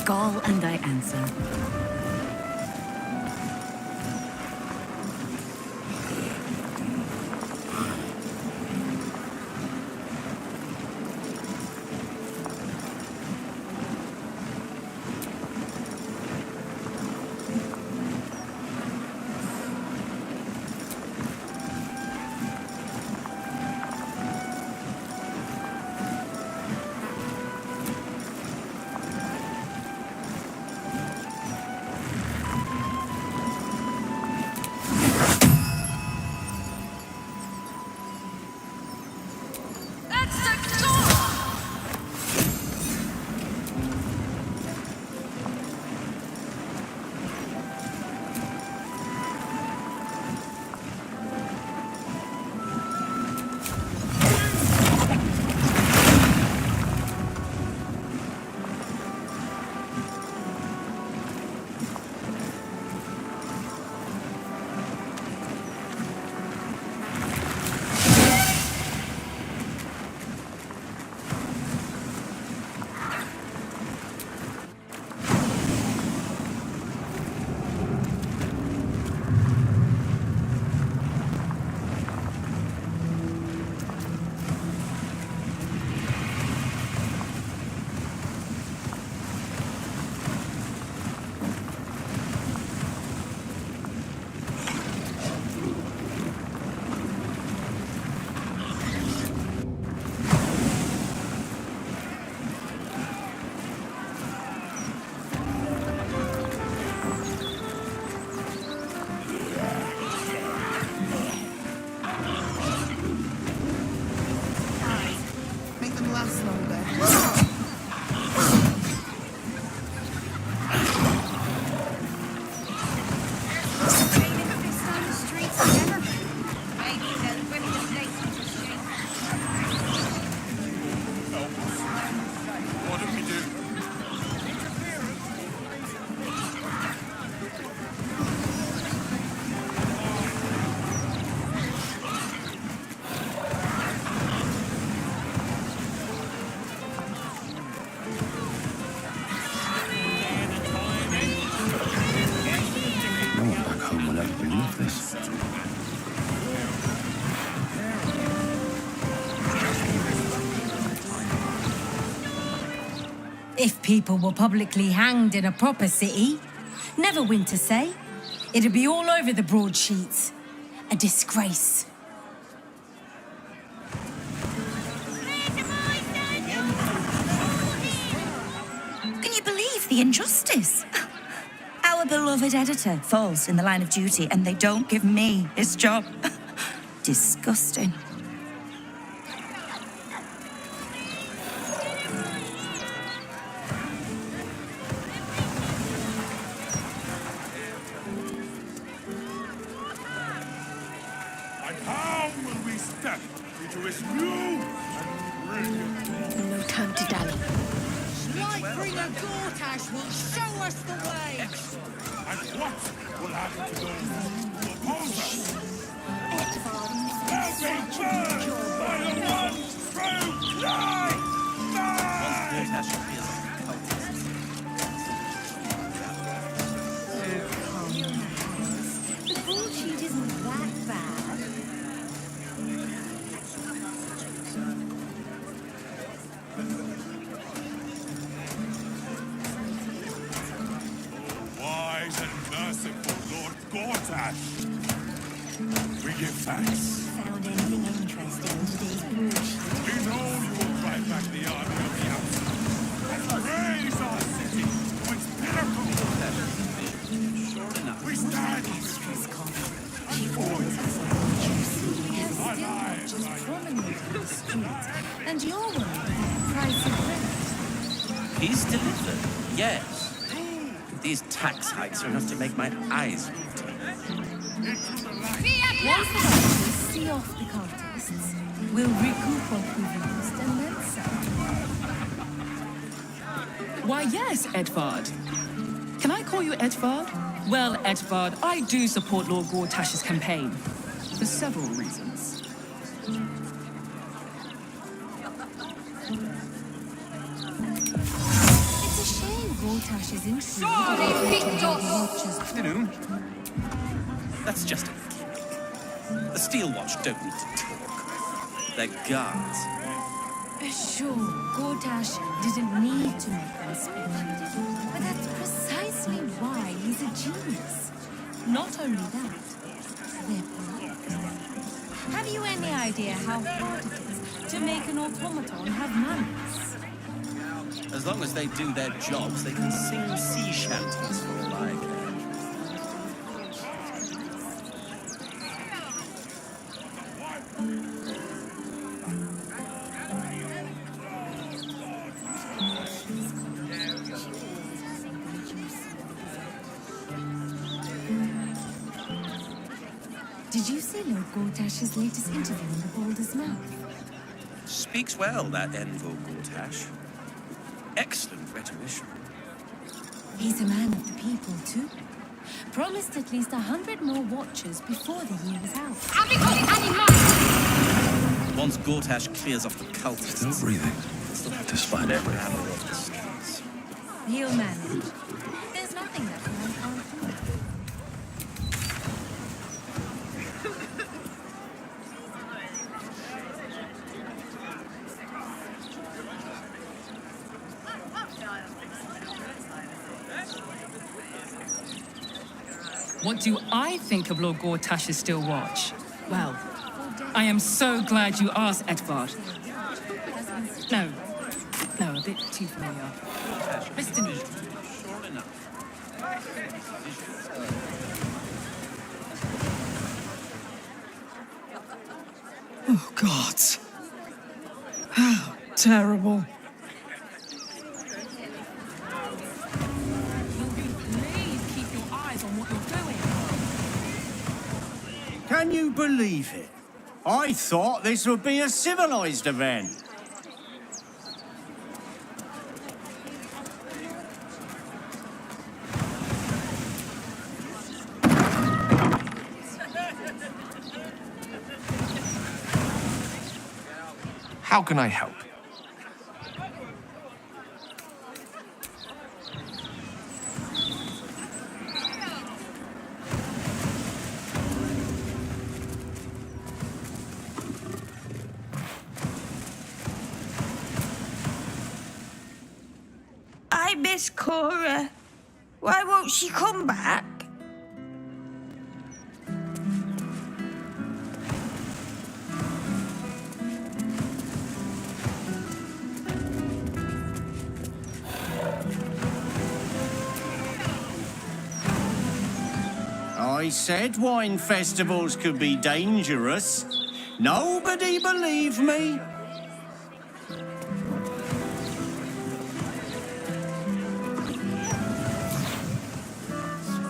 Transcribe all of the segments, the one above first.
call and I answer. If people were publicly hanged in a proper city, never Winter say, it'd be all over the broadsheets. A disgrace. Can you believe the injustice? Our beloved editor falls in the line of duty and they don't give me his job. Disgusting. No time to dally. Lightbringer Gortash will show us the way! And what will happen to those who oppose us? They'll be burned by the one true light! The broadsheet isn't that bad. Wise and merciful Lord Gortash, we give thanks. Found anything interesting in today's broadsheet? We know you will drive back the army of the outside and raise our city to its pinnacle. We stand Stress cough. She always has something juicy. Her our still lives just are promenade on the street. And you're worried about the price of rent. He's delivered, yes. These tax hikes are enough to make my eyes water. Once the Baldur see off the cultists, we'll recoup what we've lost and then some. Why, yes, Edvard. Can I call you Edvard? Well, Edvard, I do support Lord Gortash's campaign. For several reasons. It's a shame Gortash is intrigued. You know, that's just a gimmick. The Steel Watch don't need to talk. They're guards. Sure, Gortash didn't need to make them speak. But that's precisely why he's a genius. Not only that, they're polite. Have you any idea how hard it is to make an automaton have manners? As long as they do their jobs, they can sing sea shanties for all I care. Did you see Lord Gortash's latest interview in the Balder's mouth? Speaks well, that Envo Gortash. Excellent rhetorician. He's a man of the people, too. Promised at least 100 more watchers before the year is out. Once Gortash clears off the cultists... Still breathing, despite every hammer of the streets. He'll manage. There's nothing that man can't do. What do I think of Lord Gortash's Steel Watch? Well, I am so glad you asked, Edvard. No, a bit too familiar. Mr. Need. Sure enough. Oh, God. How terrible. Please keep your eyes on what you're doing. Can you believe it? I thought this would be a civilized event. How can I help? I miss Cora. Why won't she come back? I said wine festivals could be dangerous. Nobody believed me.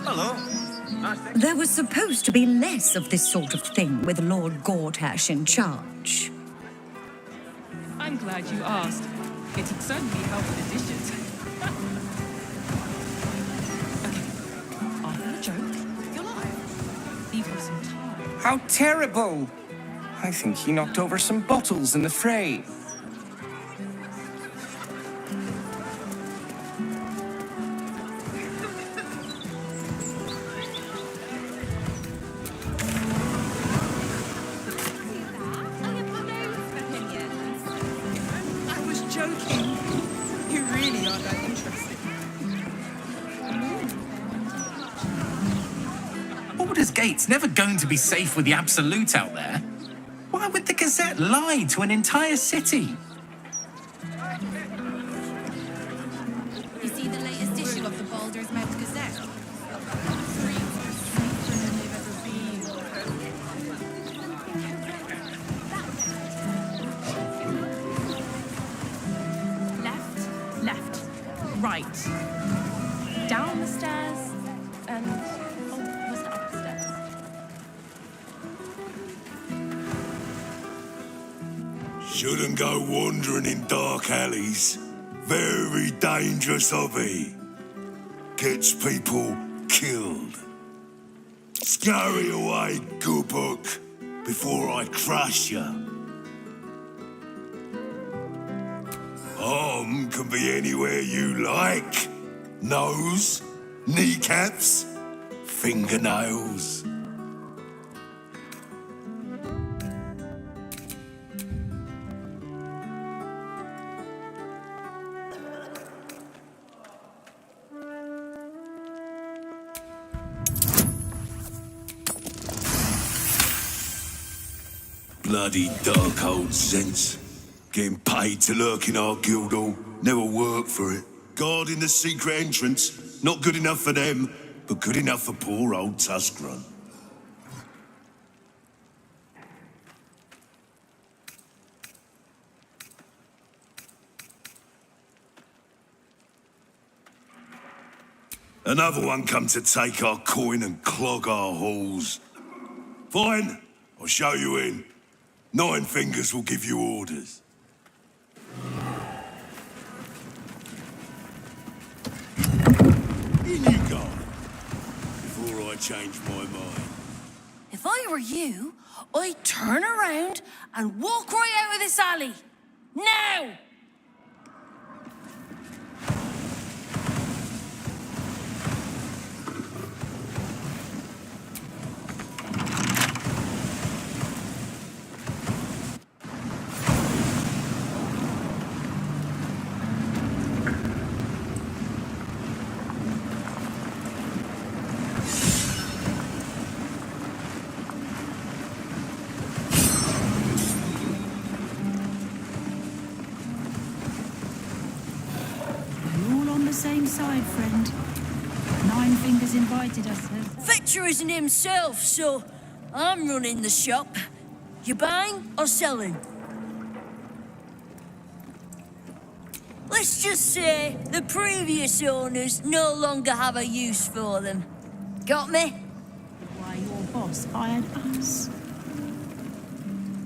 Hello. There was supposed to be less of this sort of thing with Lord Gortash in charge. I'm glad you asked. It'd certainly help with the dishes. Okay, after the joke, you're live. Leave him some time. How terrible! I think he knocked over some bottles in the fray. I was joking. You really are that interesting. Baldur's Gate's never going to be safe with the Absolute out there. Why would the Gazette lie to an entire city? You see the latest issue of the Baldur's Mouth Gazette? Left, right. Down the stairs, and was it up the stairs? Shouldn't go wandering in dark alleys. Very dangerous hobby. Gets people killed. Scurry away, good book, before I crush you. Harm can be anywhere you like. Nose, kneecaps, fingernails. Bloody dark old sense. Getting paid to lurk in our guild hall. Never worked for it. Guarding the secret entrance. Not good enough for them, but good enough for poor old Tuskrun. Another one come to take our coin and clog our halls. Fine, I'll show you in. 9 Fingers will give you orders. In you go, before I change my mind. If I were you, I'd turn around and walk right out of this alley. Now! Same side, friend. 9 Fingers invited us. Fetcher isn't himself, so I'm running the shop. You buying or selling? Let's just say the previous owners no longer have a use for them. Got me? Why, your boss hired us.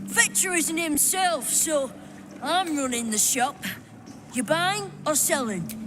Fetcher isn't himself, so I'm running the shop. You buying or selling?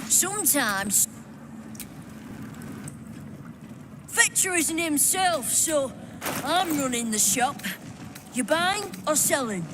Sometimes Fetcher isn't himself, so I'm running the shop. You buying or selling?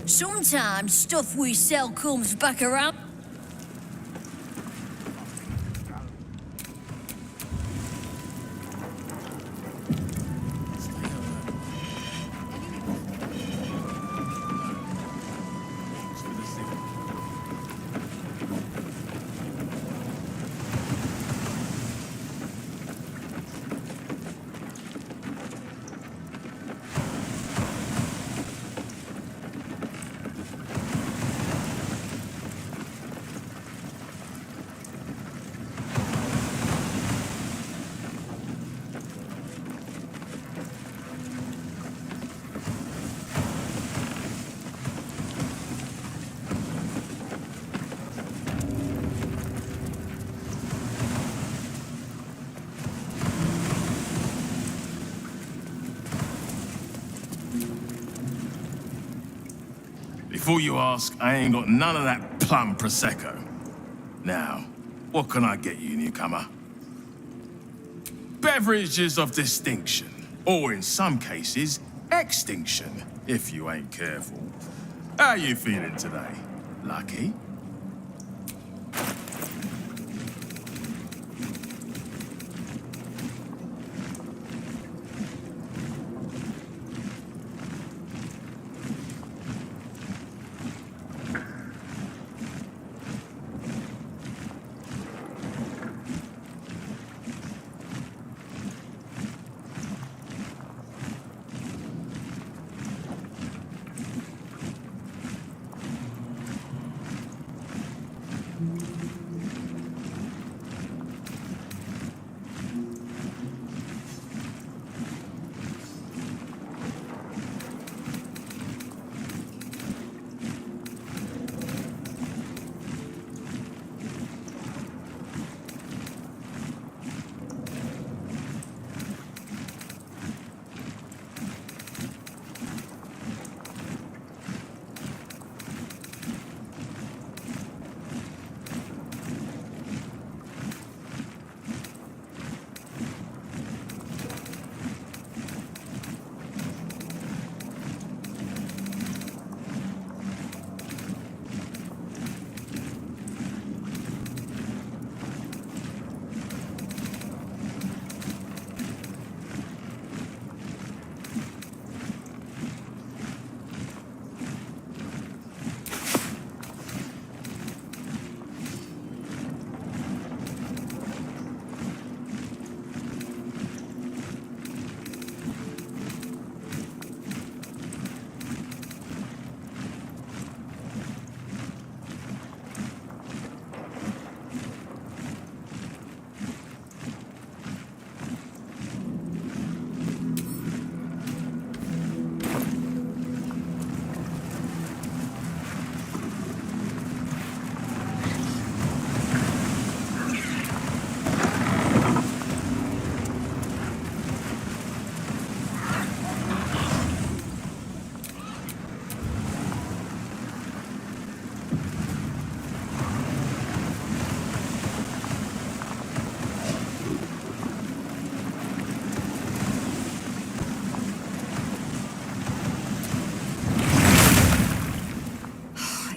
Sometimes stuff we sell comes back around. Before you ask, I ain't got none of that plum Prosecco. Now, what can I get you, newcomer? Beverages of distinction, or in some cases, extinction, if you ain't careful. How you feeling today? Lucky?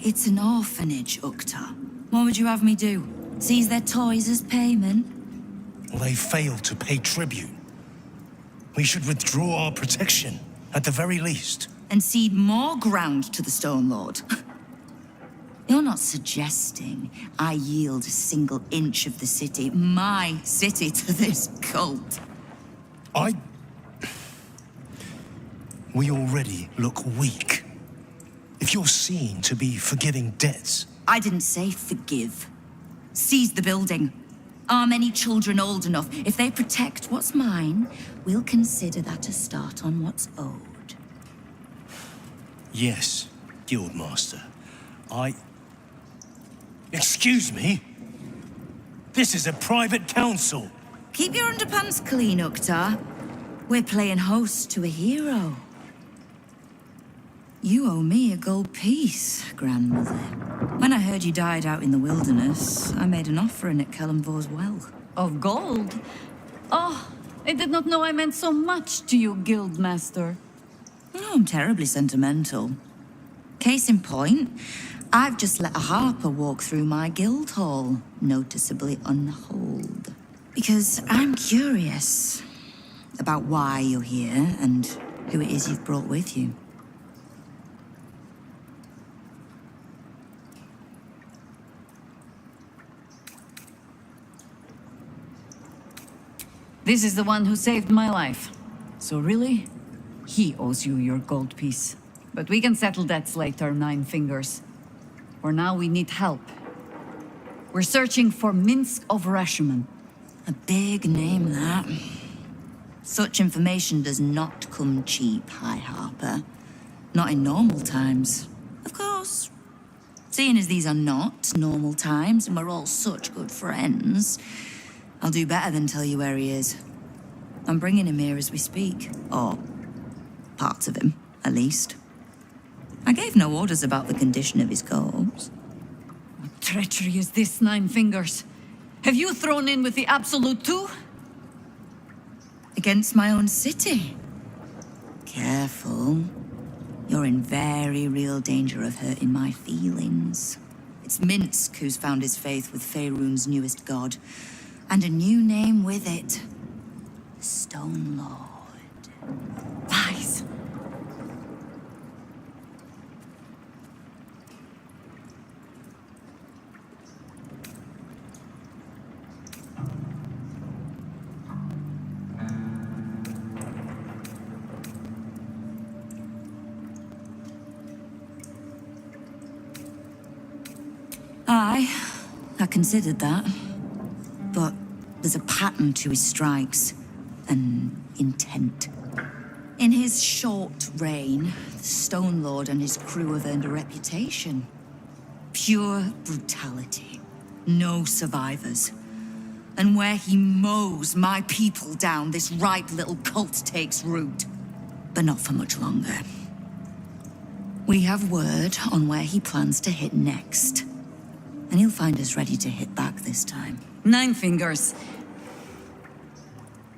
It's an orphanage, Ukta. What would you have me do? Seize their toys as payment? Well, they failed to pay tribute. We should withdraw our protection, at the very least. And cede more ground to the Stone Lord? You're not suggesting I yield a single inch of the city, my city, to this cult? We already look weak. If you're seen to be forgiving debts... I didn't say forgive. Seize the building. Are many children old enough? If they protect what's mine, we'll consider that a start on what's owed. Yes, Guildmaster. Excuse me? This is a private council. Keep your underpants clean, Uktar. We're playing host to a hero. You owe me a gold piece, grandmother. When I heard you died out in the wilderness, I made an offering at Kellenvor's well. Of gold? Oh, I did not know I meant so much to you, Guildmaster. Oh, I'm terribly sentimental. Case in point, I've just let a harper walk through my guild hall, noticeably unholed. Because I'm curious about why you're here and who it is you've brought with you. This is the one who saved my life. So really, he owes you your gold piece. But we can settle debts later, Nine Fingers. For now, we need help. We're searching for Minsk of Rashomon. A big name, that. Such information does not come cheap, High Harper. Not in normal times. Of course. Seeing as these are not normal times and we're all such good friends, I'll do better than tell you where he is. I'm bringing him here as we speak. Or parts of him, at least. I gave no orders about the condition of his corpse. What treachery is this, Nine Fingers? Have you thrown in with the Absolute too? Against my own city. Careful. You're in very real danger of hurting my feelings. It's Minsk who's found his faith with Faerun's newest god. And a new name with it. The Stone Lord. Lies. I considered that. But there's a pattern to his strikes. An intent. In his short reign, the Stone Lord and his crew have earned a reputation. Pure brutality. No survivors. And where he mows my people down, this ripe little cult takes root. But not for much longer. We have word on where he plans to hit next. And he'll find us ready to hit back this time. Nine Fingers.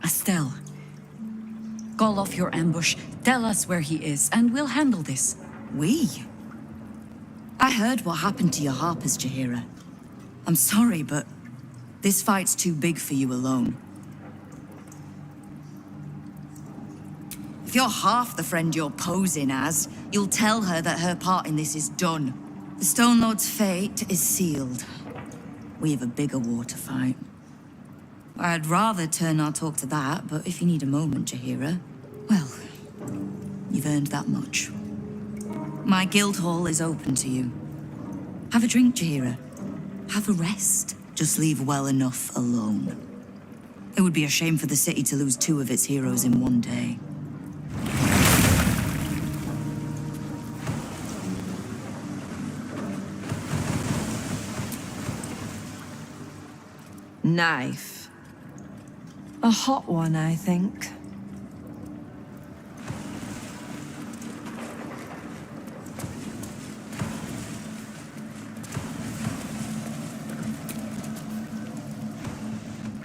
Estelle. Call off your ambush, tell us where he is, and we'll handle this. We? I heard what happened to your harpers, Jaheira. I'm sorry, but this fight's too big for you alone. If you're half the friend you're posing as, you'll tell her that her part in this is done. The Stone Lord's fate is sealed. We have a bigger war to fight. I'd rather turn our talk to that, but if you need a moment, Jaheira, well, you've earned that much. My guild hall is open to you. Have a drink, Jaheira. Have a rest. Just leave well enough alone. It would be a shame for the city to lose 2 of its heroes in one day. Knife. A hot one, I think.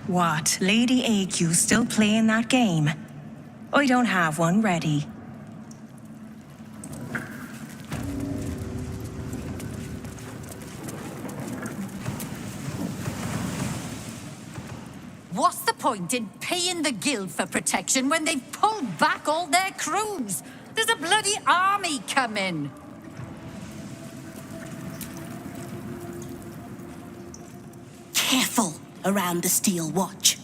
What? Lady AQ still playing that game? I don't have one ready. What's the point in paying the guild for protection when they've pulled back all their crews? There's a bloody army coming. Careful around the Steel Watch.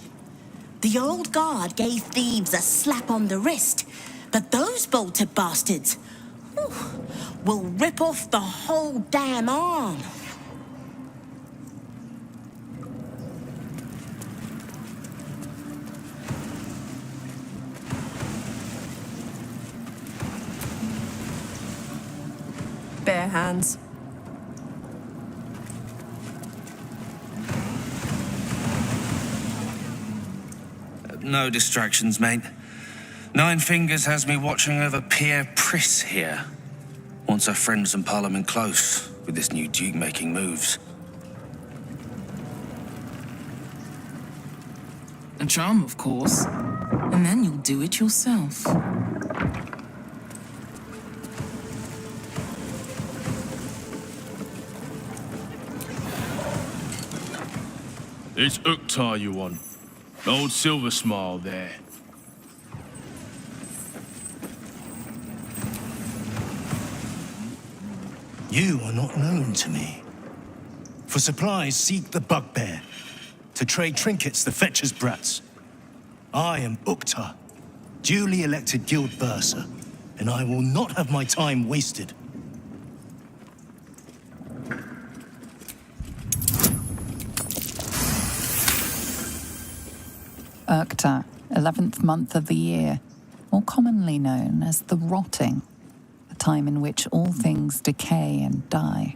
The old guard gave thieves a slap on the wrist, but those bolted bastards will rip off the whole damn arm. Bare hands. No distractions, mate. Nine Fingers has me watching over Pierre Priss here. Wants her friends and Parliament close with this new Duke making moves. A charm, of course. And then you'll do it yourself. It's Uktar you want. Old Silver Smile there. You are not known to me. For supplies, seek the Bugbear. To trade trinkets, the Fetcher's Brats. I am Uktar, duly elected guild bursar, and I will not have my time wasted. Uktar, 11th month of the year, more commonly known as the Rotting, a time in which all things decay and die.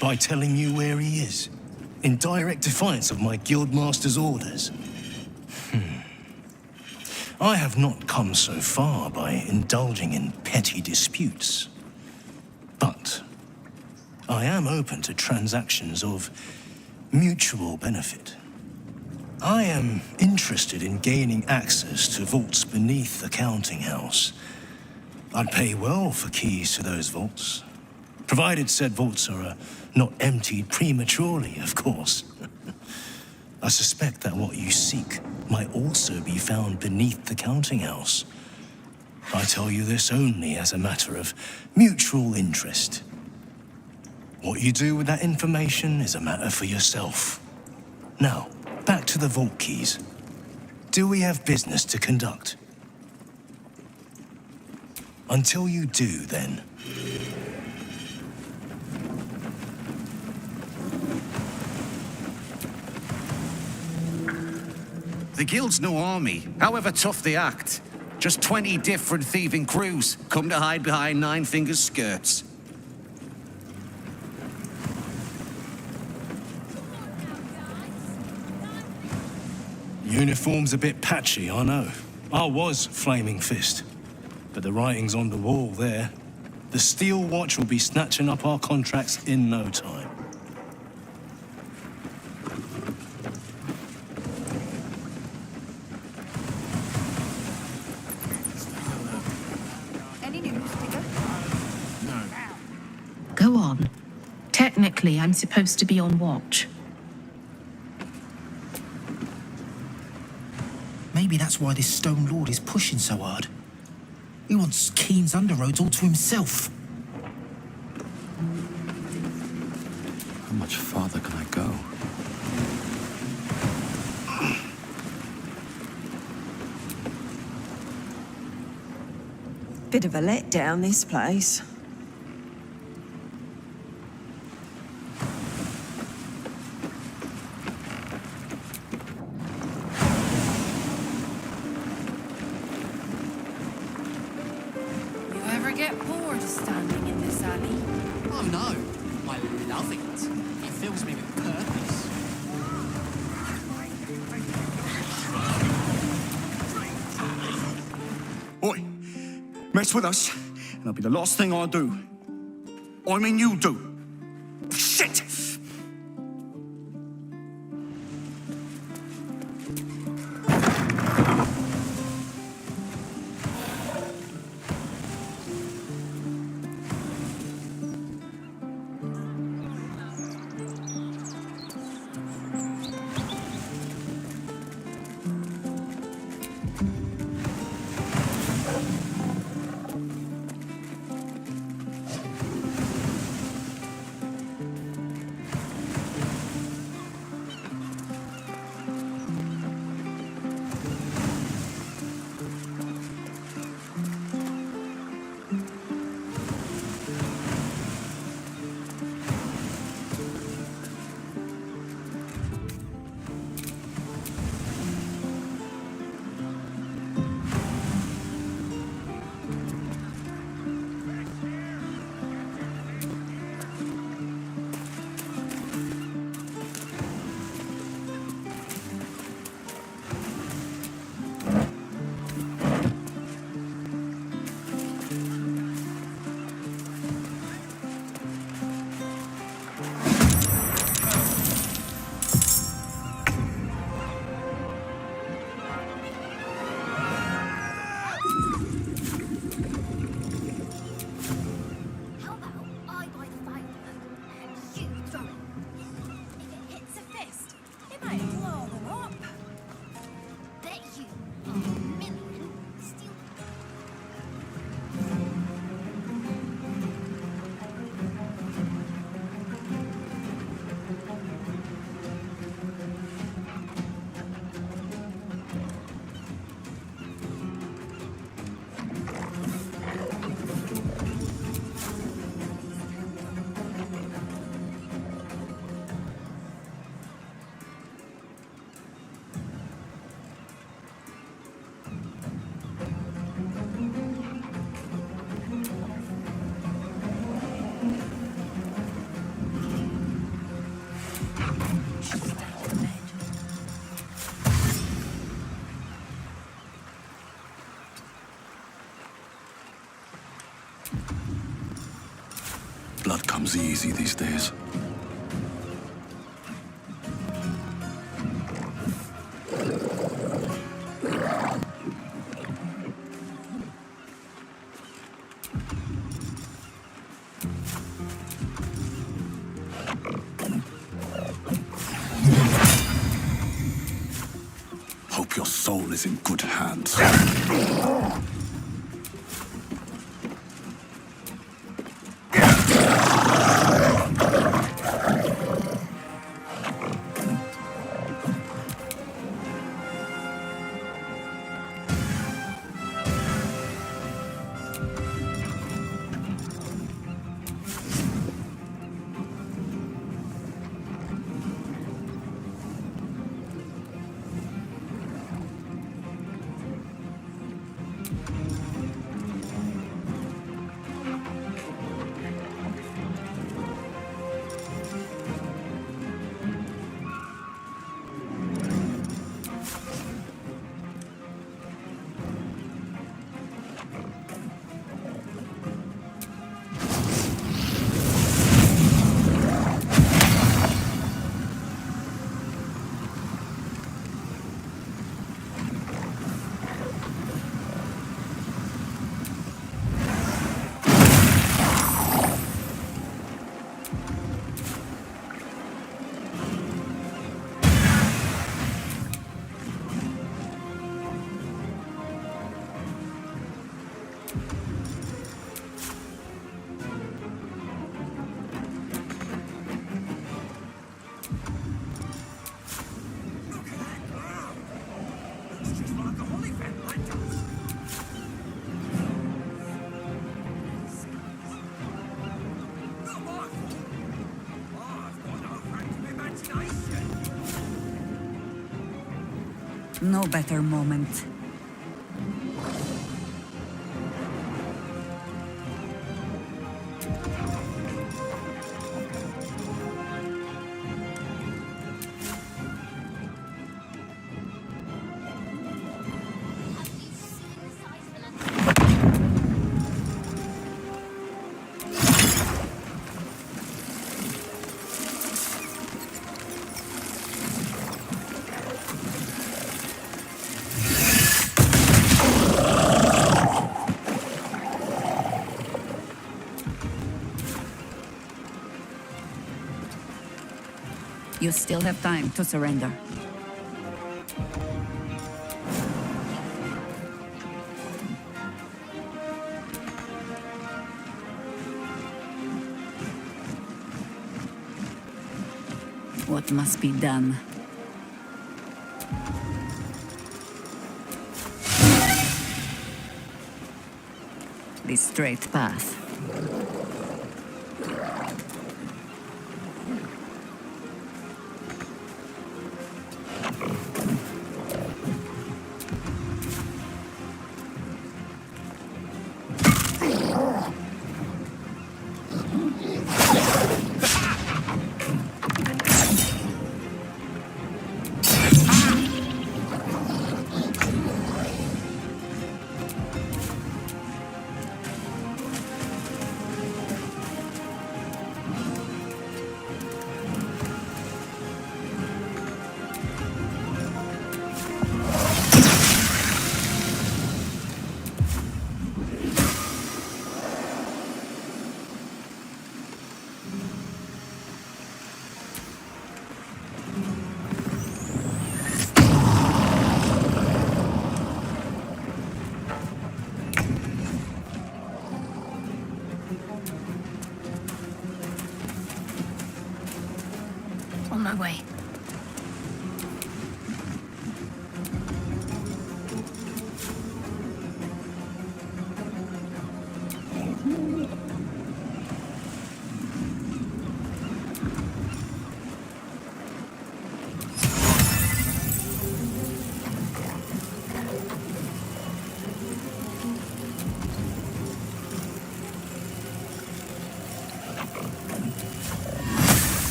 By telling you where he is, in direct defiance of my guildmaster's orders. I have not come so far by indulging in petty disputes. But I am open to transactions of mutual benefit. I am interested in gaining access to vaults beneath the counting house. I'd pay well for keys to those vaults, provided said vaults are not emptied prematurely, of course. I suspect that what you seek might also be found beneath the counting house. I tell you this only as a matter of mutual interest. What you do with that information is a matter for yourself. Now, back to the vault keys. Do we have business to conduct? Until you do, then. The Guild's no army, however tough they act. Just 20 different thieving crews come to hide behind Nine Fingers' skirts. Uniform's a bit patchy, I know. I was Flaming Fist. But the writing's on the wall there. The Steel Watch will be snatching up our contracts in no time. Go on. Technically, I'm supposed to be on watch. Maybe that's why this Stone Lord is pushing so hard. He wants Keen's underroads all to himself. How much farther can I go? Bit of a letdown, this place. You ever get bored standing in this alley? Oh no, I love it. It fills me with purpose. Oi, mess with us, and it'll be the last thing I do. I mean you do. Shit! Blood comes easy these days. Hope your soul is in good hands. No better moment. You still have time to surrender. What must be done? The straight path. On my way.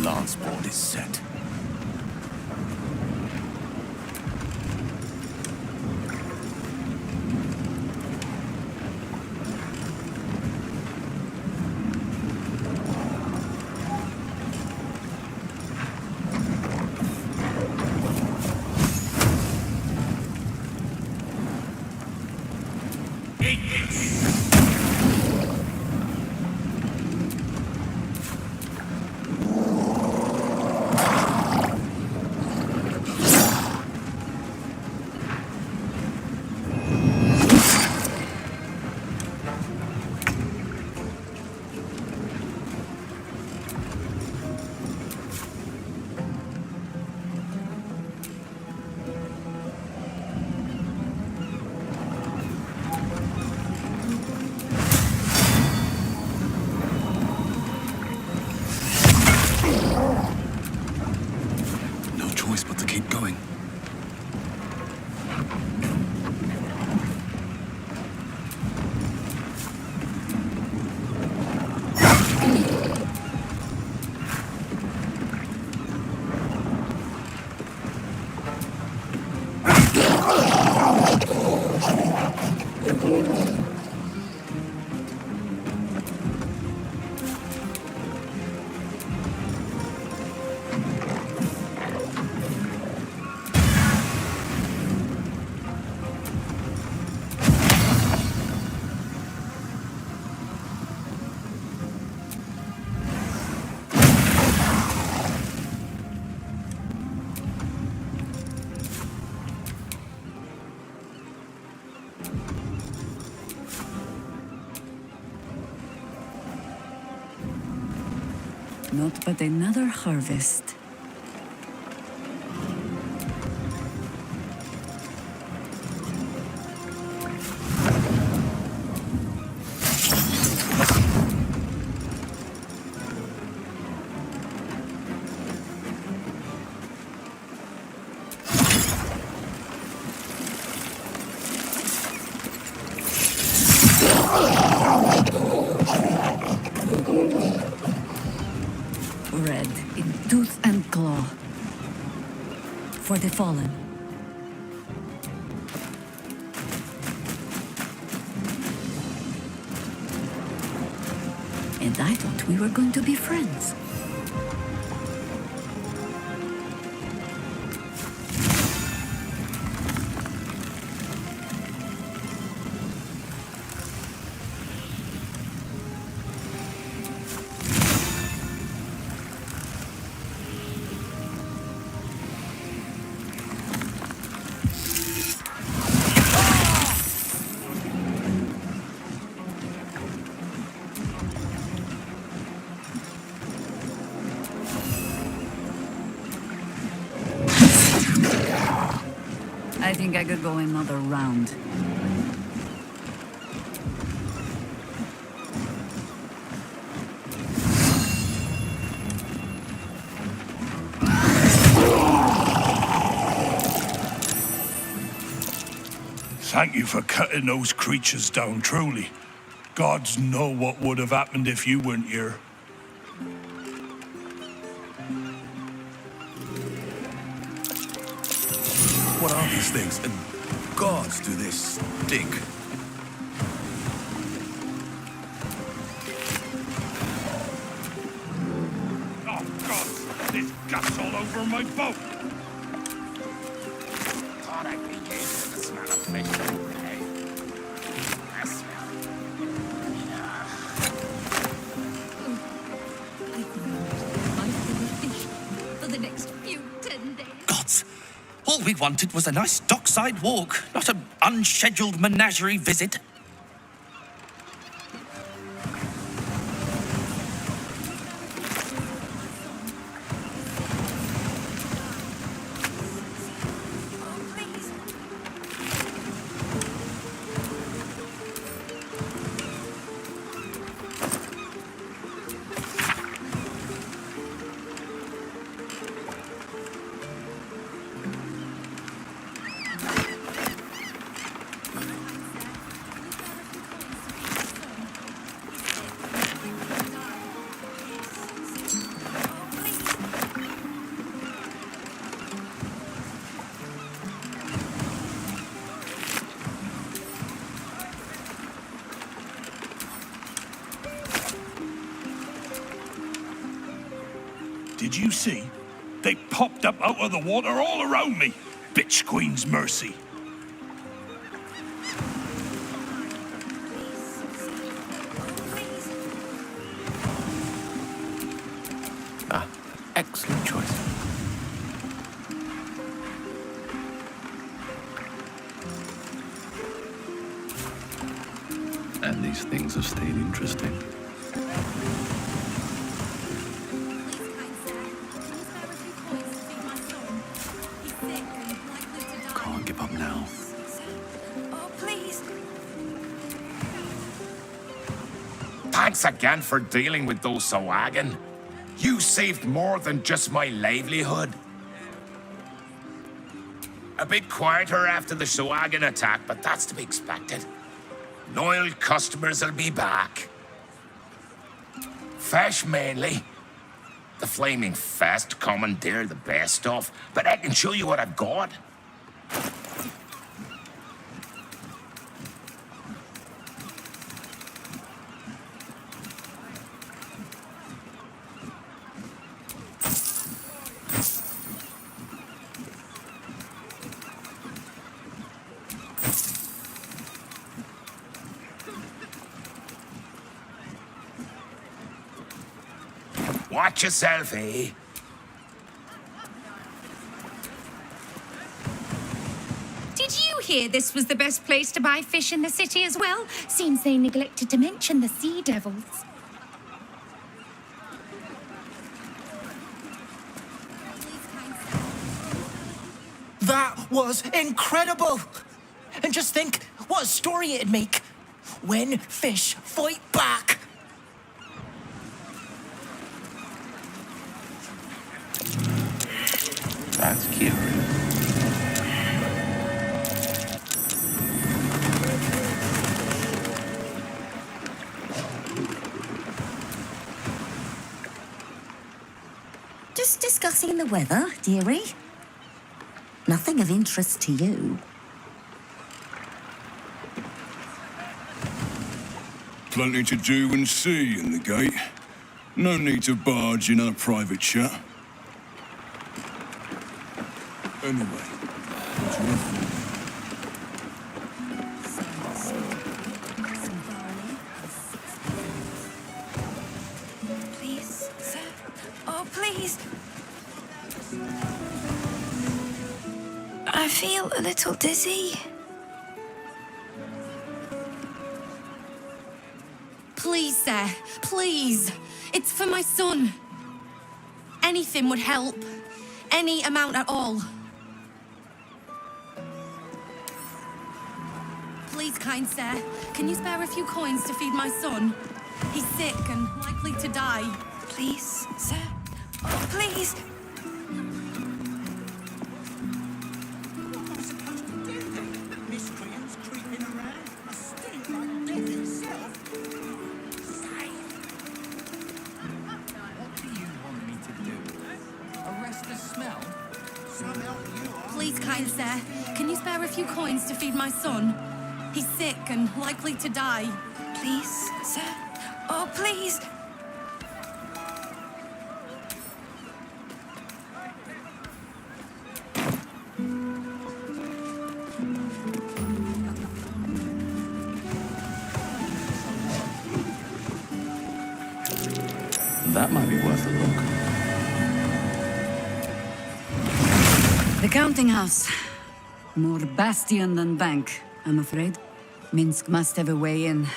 lance board is set. No choice but to keep going. Not but another harvest. Red in tooth and claw. For the fallen. And I thought we were going to be friends. I think I could go another round. Thank you for cutting those creatures down, truly. Gods know what would have happened if you weren't here. What are these things? And gods, do they stink? Oh, God! There's guts all over my boat! Thought I'd be used to the smell of fish today. I smell For the next few 10 days. Gods! All we wanted was a nice dockside walk, not an unscheduled menagerie visit. Did you see? They popped up out of the water all around me. Bitch Queen's mercy. Excellent choice. And these things have stayed interesting. Can't give up now. Oh, please. Thanks again for dealing with those Sawagan. You saved more than just my livelihood. A bit quieter after the Sawagan attack, but that's to be expected. Loyal customers will be back. Fish mainly. The Flaming Fest commandeer the best stuff, but I can show you what I've got. Watch yourself, eh? Did you hear this was the best place to buy fish in the city as well? Seems they neglected to mention the sea devils. That was incredible! And just think what a story it'd make when fish fight back. That's cute. Just discussing the weather, dearie. Nothing of interest to you. Plenty to do and see in the gate. No need to barge in on a private chat. Anyway, what's your thought? Please, sir. Oh, please. I feel a little dizzy. Please, sir. Please. It's for my son. Anything would help. Any amount at all. Please, kind sir, can you spare a few coins to feed my son? He's sick and likely to die. Please, sir. Oh, please. Please, kind sir, can you spare a few coins to feed my son? He's sick and likely to die. Please, sir. Oh, please. That might be worth a look. The counting house. More bastion than bank, I'm afraid. Minsk must have a way in.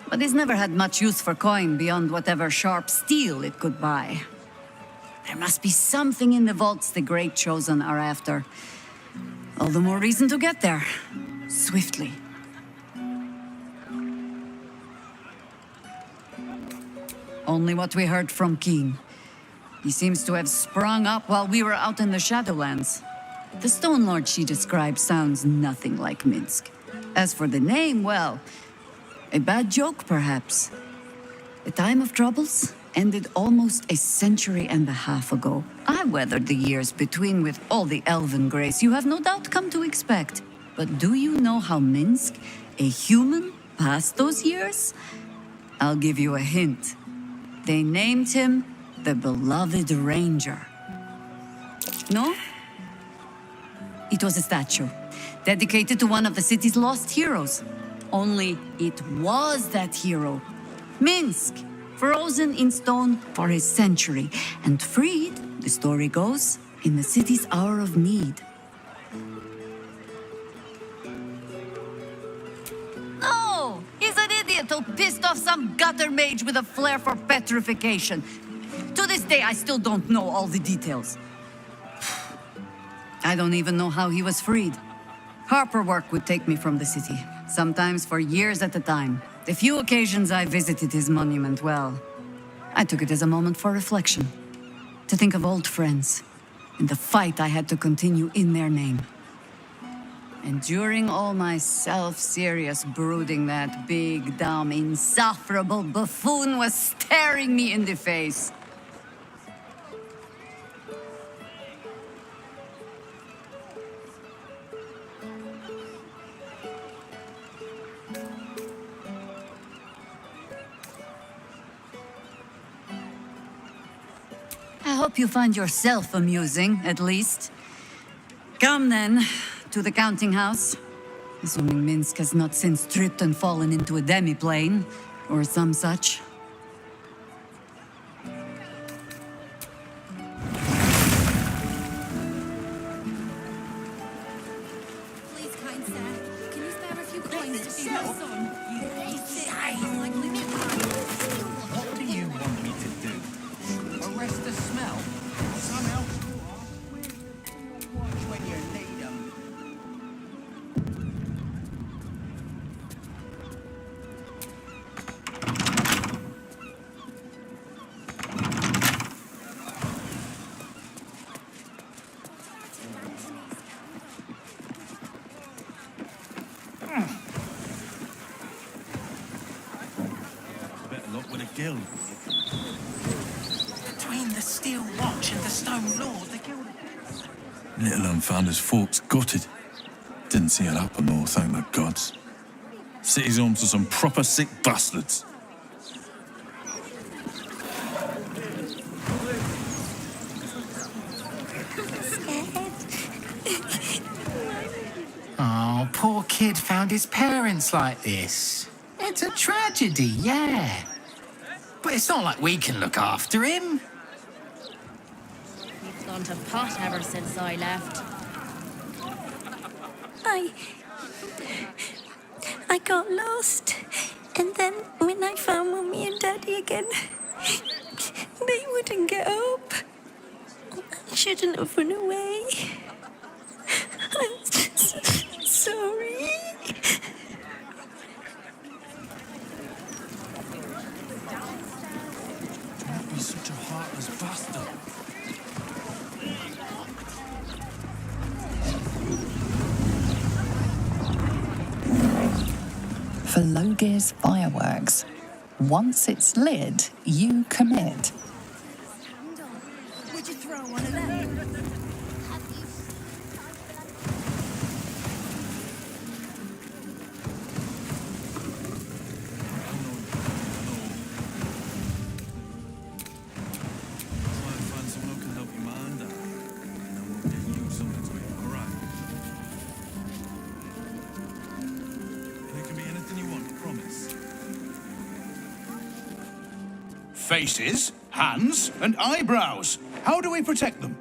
But he's never had much use for coin beyond whatever sharp steel it could buy. There must be something in the vaults the Great Chosen are after. All the more reason to get there. Swiftly. Only what we heard from Keen. He seems to have sprung up while we were out in the Shadowlands. The Stone Lord she describes sounds nothing like Minsk. As for the name, well, a bad joke, perhaps. The time of troubles ended almost a century and a half ago. I weathered the years between with all the elven grace you have no doubt come to expect. But do you know how Minsk, a human, passed those years? I'll give you a hint. They named him the beloved ranger. No? It was a statue, dedicated to one of the city's lost heroes. Only it was that hero, Minsk, frozen in stone for a century, and freed, the story goes, in the city's hour of need. No! He's an idiot who pissed off some gutter mage with a flair for petrification. To this day, I still don't know all the details. I don't even know how he was freed. Harper work would take me from the city, sometimes for years at a time. The few occasions I visited his monument, well, I took it as a moment for reflection. To think of old friends, and the fight I had to continue in their name. And during all my self-serious brooding, that big, dumb, insufferable buffoon was staring me in the face. I hope you find yourself amusing, at least. Come then, to the counting house. Assuming Minsk has not since tripped and fallen into a demiplane, or some such. Please, kind sir, can you spare a few coins to feed my son? What do you want me to do? Arrest the smell? Some help? Watch when you need 'em. Better luck with a guild. Between the Steel Watch and the Stone Lord, the guild... Little un found his folks gutted. Didn't see it happen though, thank the gods. City's home to some proper sick bastards. Oh, poor kid found his parents like this. It's a tragedy, yeah. But it's not like we can look after him. He's gone to pot ever since I left. I got lost. And then when I found Mummy and Daddy again, they wouldn't get up. I shouldn't have run away. I'm just sorry. Don't be such a heartless bastard. For Logir's fireworks, once it's lit, you commit. Would you throw one of them? Try and find someone who can help you mind that. And then we'll get you something to eat, alright? And it can be anything you want, promise. Faces, hands, and eyebrows. How do we protect them?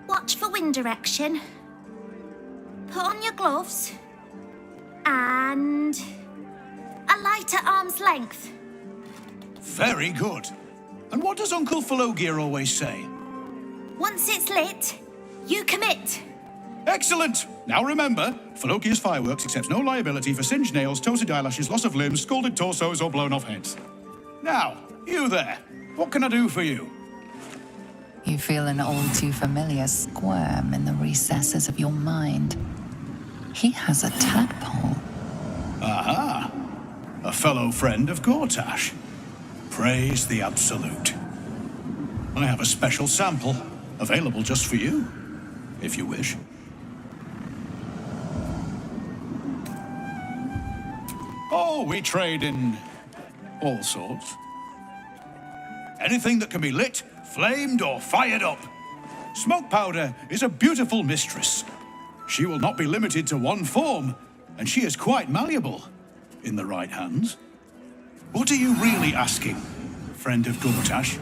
Watch for wind direction. Put on your gloves. And a light at arm's length. Very good. And what does Uncle Falogir always say? Once it's lit, you commit. Excellent! Now remember, Falogir's fireworks accepts no liability for singed nails, toasted eyelashes, loss of limbs, scalded torsos, or blown off heads. Now, you there. What can I do for you? You feel an all too familiar squirm in the recesses of your mind. He has a tadpole. Aha! A fellow friend of Gortash. Praise the Absolute. I have a special sample, available just for you, if you wish. Oh, we trade in all sorts. Anything that can be lit, flamed, or fired up. Smoke powder is a beautiful mistress. She will not be limited to one form, and she is quite malleable in the right hands. What are you really asking, friend of Gortash?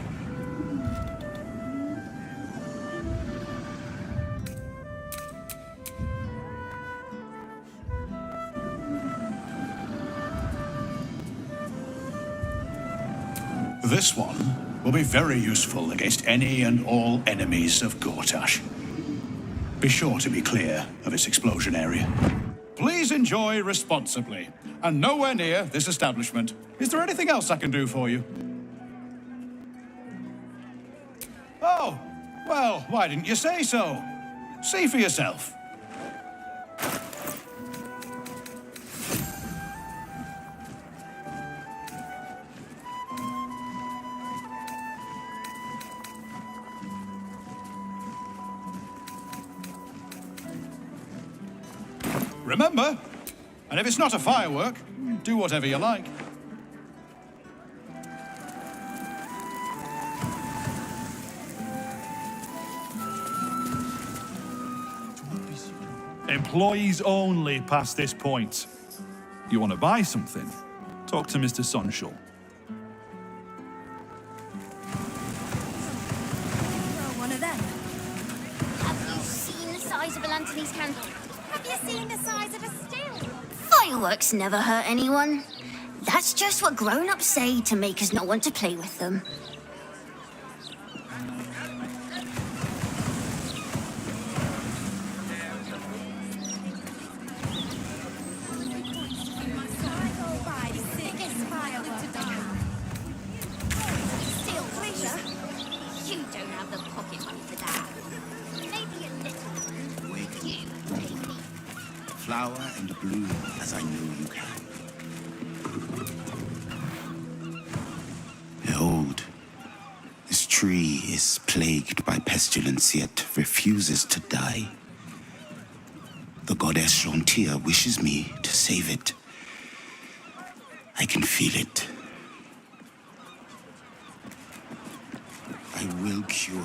This one will be very useful against any and all enemies of Gortash. Be sure to be clear of its explosion area. Please enjoy responsibly, and nowhere near this establishment. Is there anything else I can do for you? Oh, well, why didn't you say so? See for yourself. Remember, and if it's not a firework, do whatever you like. Employees only past this point. You want to buy something? Talk to Mr. Sonshall. One of them. Have you seen the size of a Lanthony's candle? Have you seen the size of a still? Fireworks never hurt anyone. That's just what grown-ups say to make us not want to play with them. You don't have the pocket money for that. Maybe a little. Wake You pay me. flower and bloom as I know you can. Behold, this tree is plagued by pestilence yet refuses to die. The goddess Shantia wishes me to save it. I can feel it. I will cure you.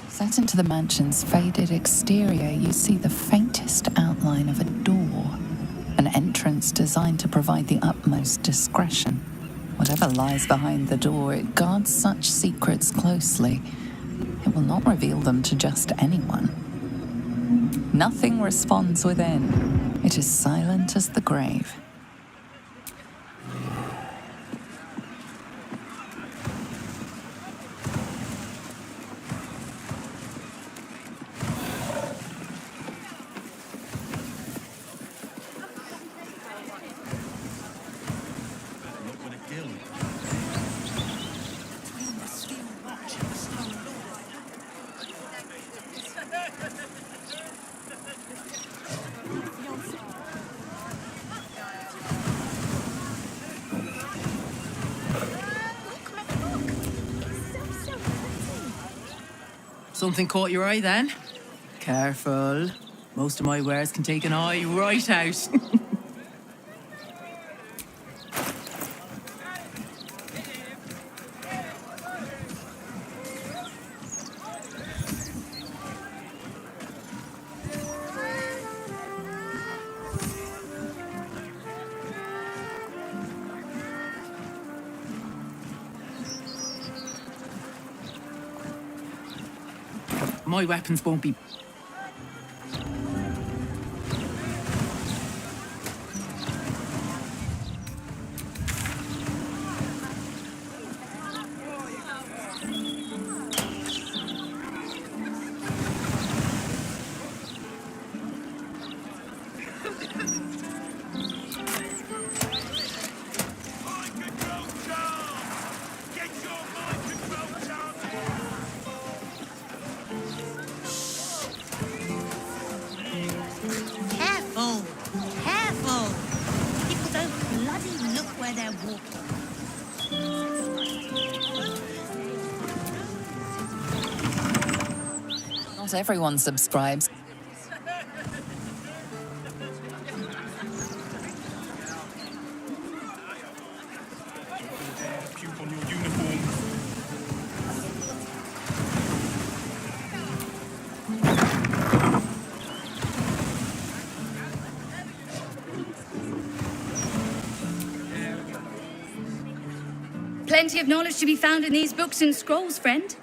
Set into the mansion's faded exterior, you see the faintest outline of a door, an entrance designed to provide the utmost discretion. Whatever lies behind the door, it guards such secrets closely. It will not reveal them to just anyone. Nothing responds within. It is silent as the grave. Something caught your eye then? Careful. Most of my wares can take an eye right out. My weapons won't be... Careful! Careful! People don't bloody look where they're walking. Not everyone subscribes. Plenty of knowledge to be found in these books and scrolls, friend.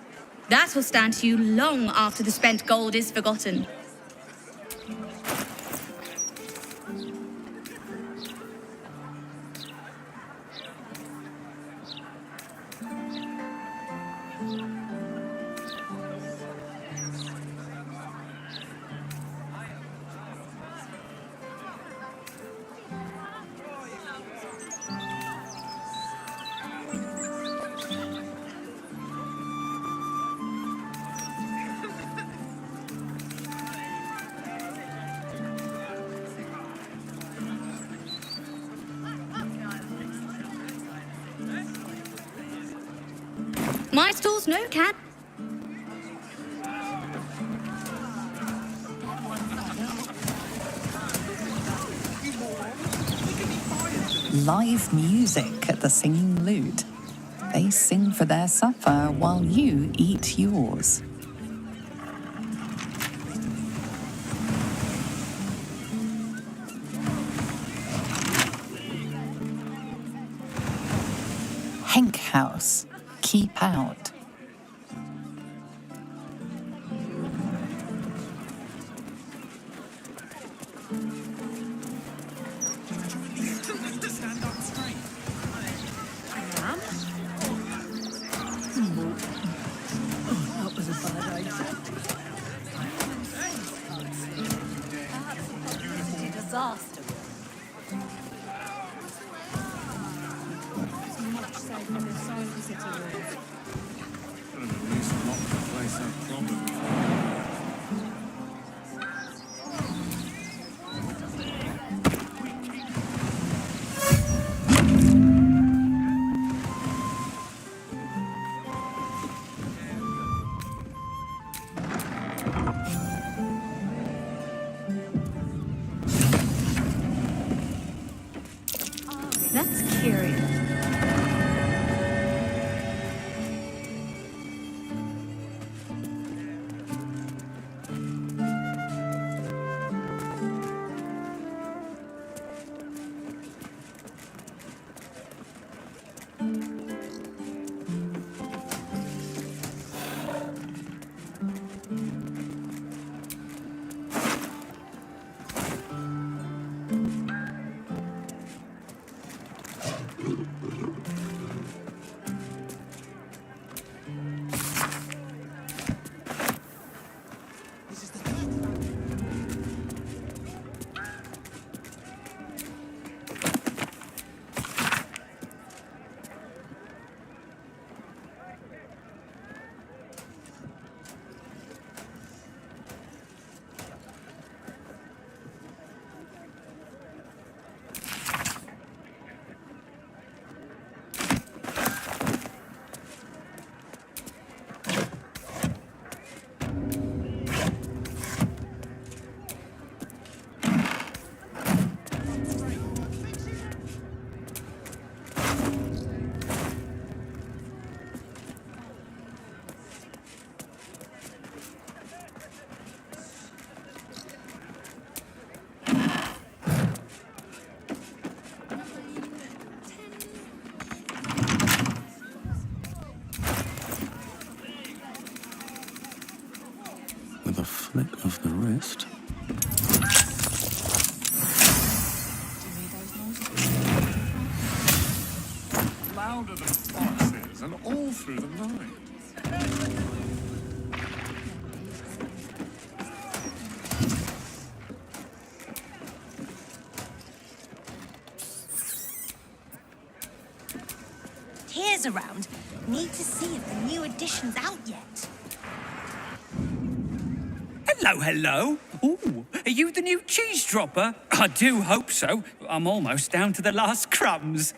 That will stand to you long after the spent gold is forgotten. My stall's no cat. Live music at the Singing Lute. They sing for their supper while you eat yours. Henk House. Keep out. Disaster. Much safe from the side of the city walls. At least lock the place up properly. That's curious. With a flick of the wrist. Louder than foxes and all through the night. Tears around. Need to see if the new edition's out yet. Hello, hello. Ooh, are you the new cheese dropper? I do hope so. I'm almost down to the last crumbs.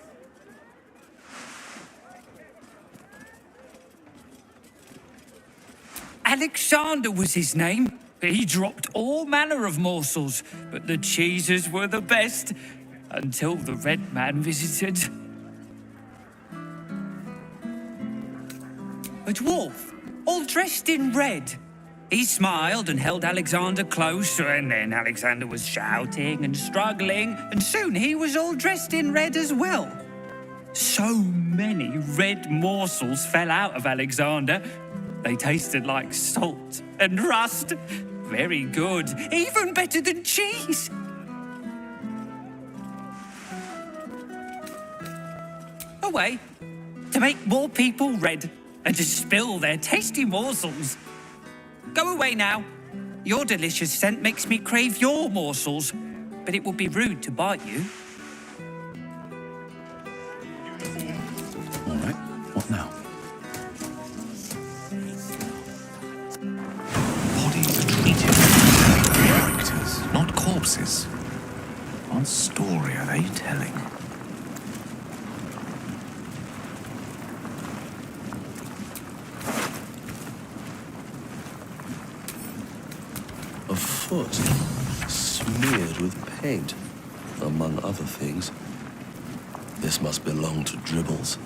Alexander was his name. He dropped all manner of morsels, but the cheeses were the best, until the Red Man visited. A dwarf, all dressed in red. He smiled and held Alexander close, and then Alexander was shouting and struggling, and soon he was all dressed in red as well. So many red morsels fell out of Alexander. They tasted like salt and rust. Very good. Even better than cheese. A way to make more people red and to spill their tasty morsels. Go away now. Your delicious scent makes me crave your morsels, but it would be rude to bite you. All right, what now? Bodies are treated like characters, not corpses. What story are they telling? A foot smeared with paint, among other things. This must belong to Dribbles.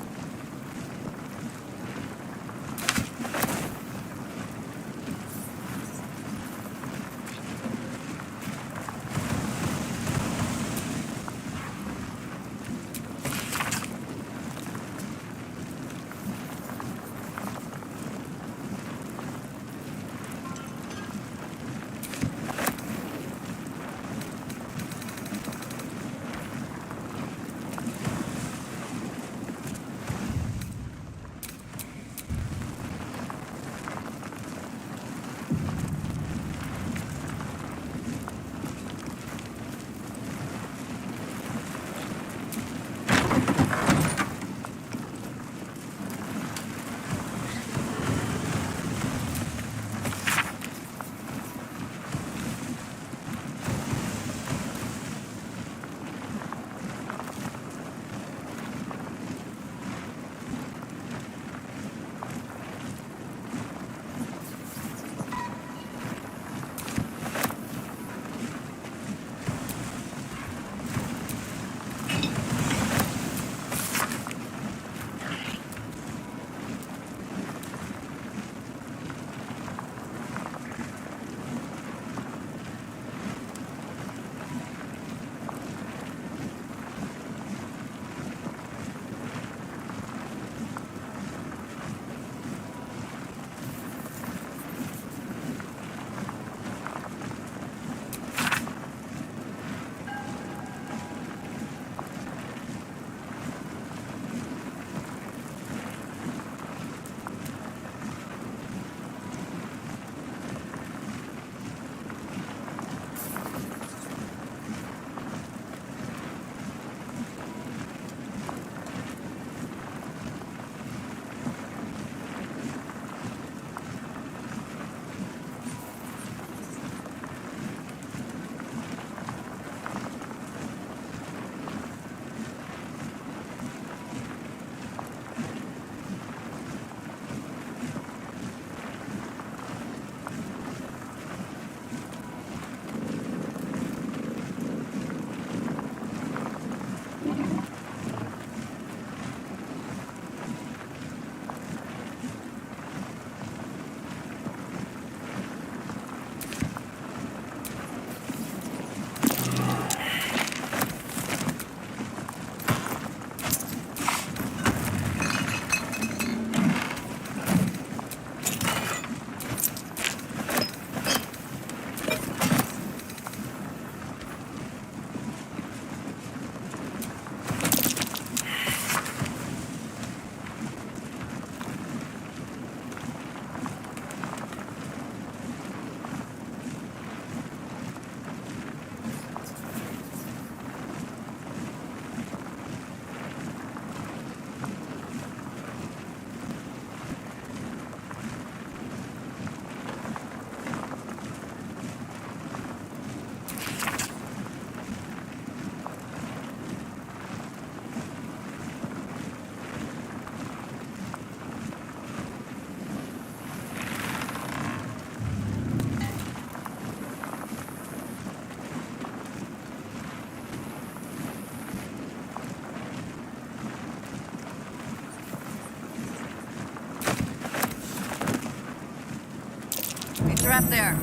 Trap there.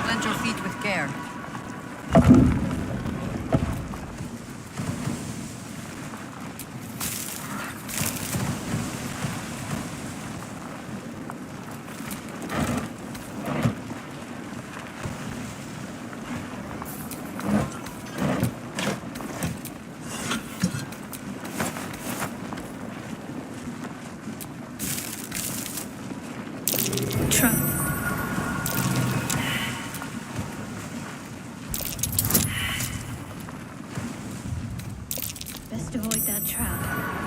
Plant your feet with care. trap. Best avoid that trap.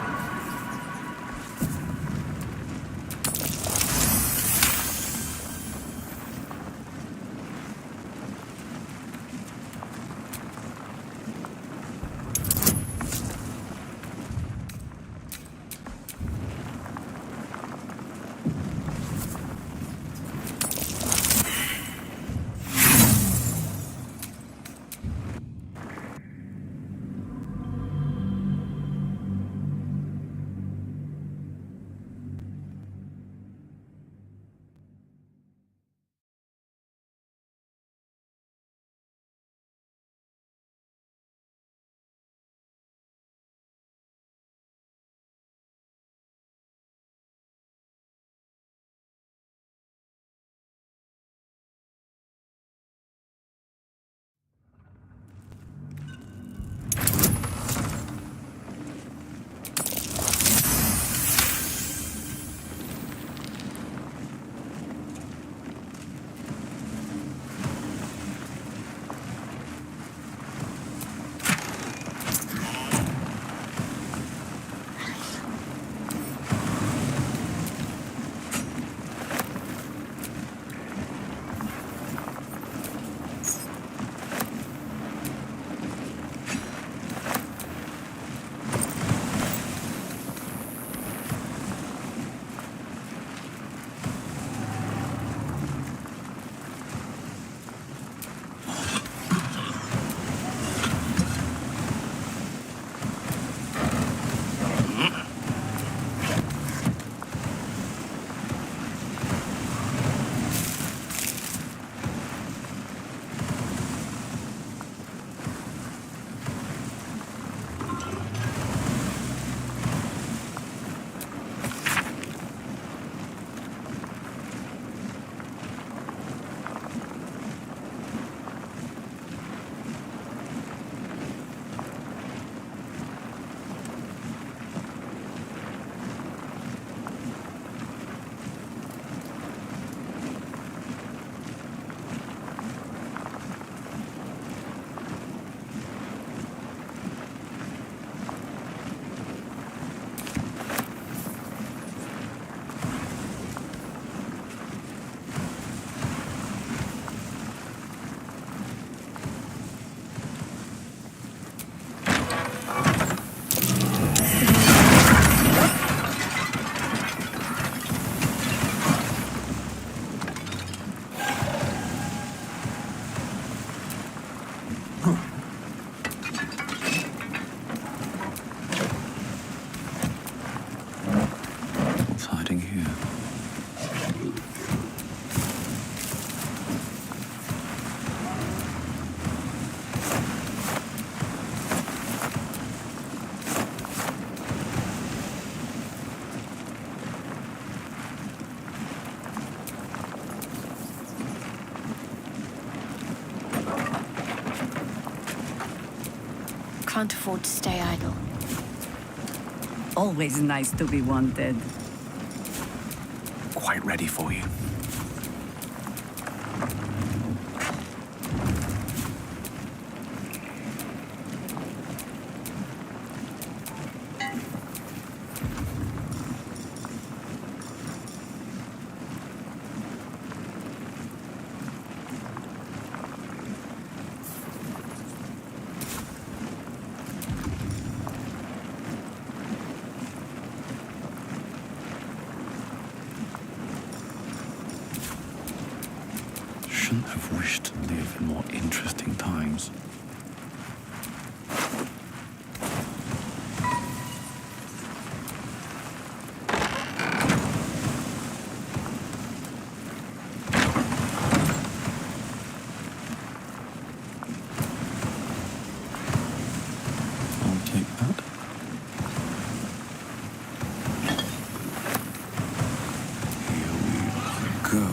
Can't afford to stay idle. Always nice to be wanted. Quite ready for you. Shouldn't have wished to live in more interesting times. I'll take that. Here we go.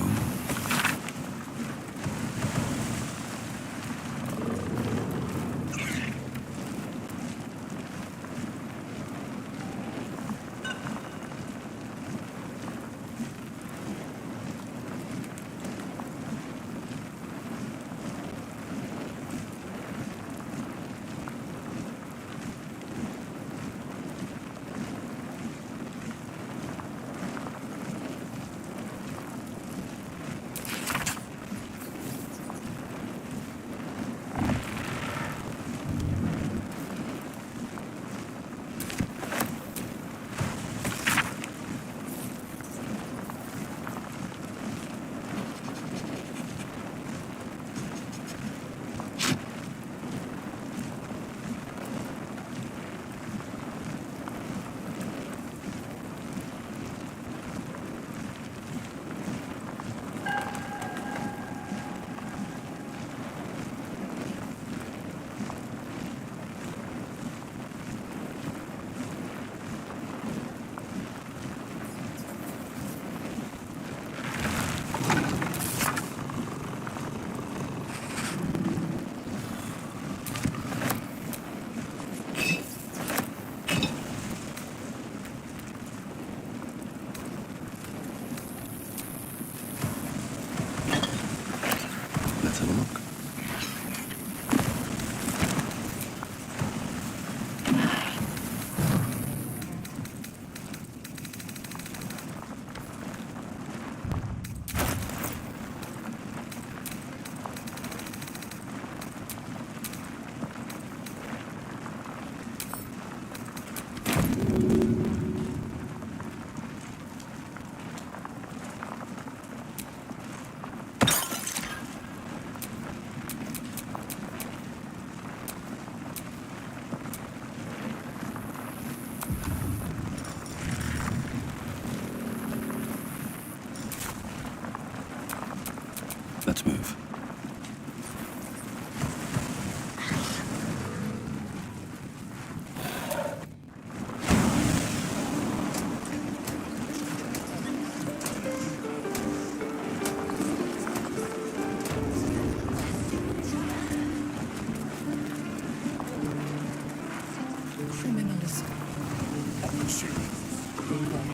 Let's move. Criminals.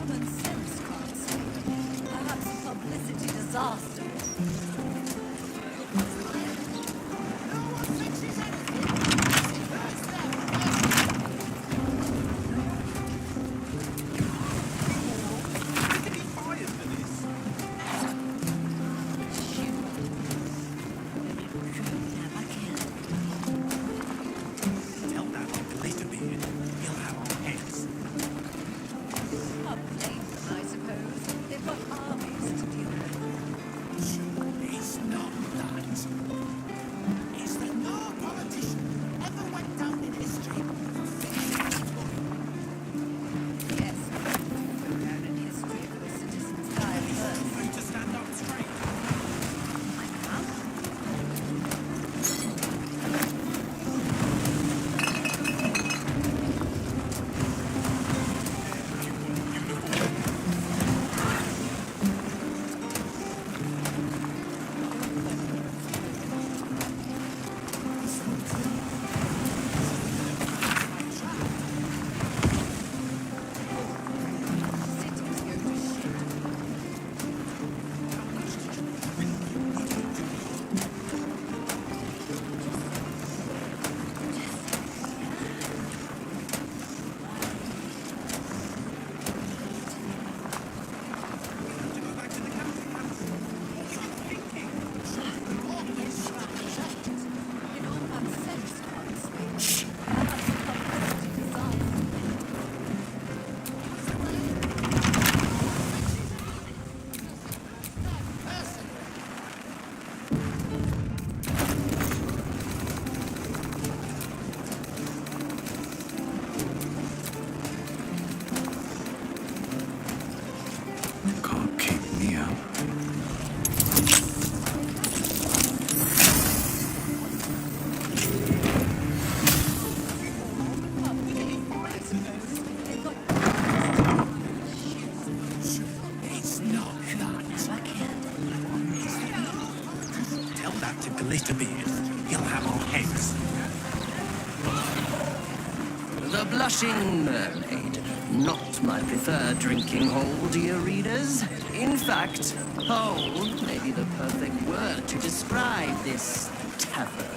Common sense can't say. Perhaps a publicity disaster. Tell that to Glitterbeard. He'll have our heads. Not blame them, I suppose. They've got armies to deal with. It's not that. It's that no politician ever went down in history for fixing people. Yes, go down in history if the citizens die first. Free to stand up straight. Can't keep me out. It's not that. Tell that to Glitterbeard. He'll have our heads. The Blushing Mermaid. Not my preferred drinking hole, dear readers. In fact, hole may be the perfect word to describe this tavern.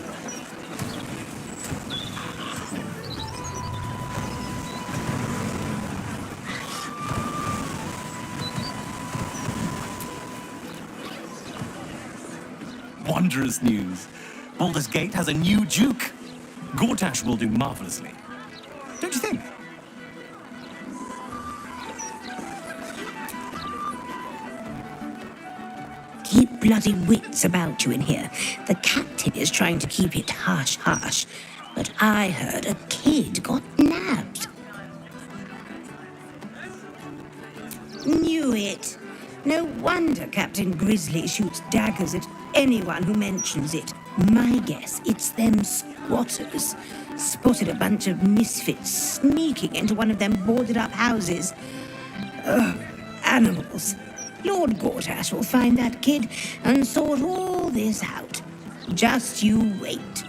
Wondrous news. Baldur's Gate has a new Duke. Gortash will do marvelously. Don't you think? Keep bloody wits about you in here. The captain is trying to keep it hush-hush, but I heard a kid got nabbed. Knew it. No wonder Captain Grizzly shoots daggers at anyone who mentions it. My guess, it's them squatters. Spotted a bunch of misfits sneaking into one of them boarded-up houses. Ugh, animals. Lord Gortash will find that kid and sort all this out. Just you wait.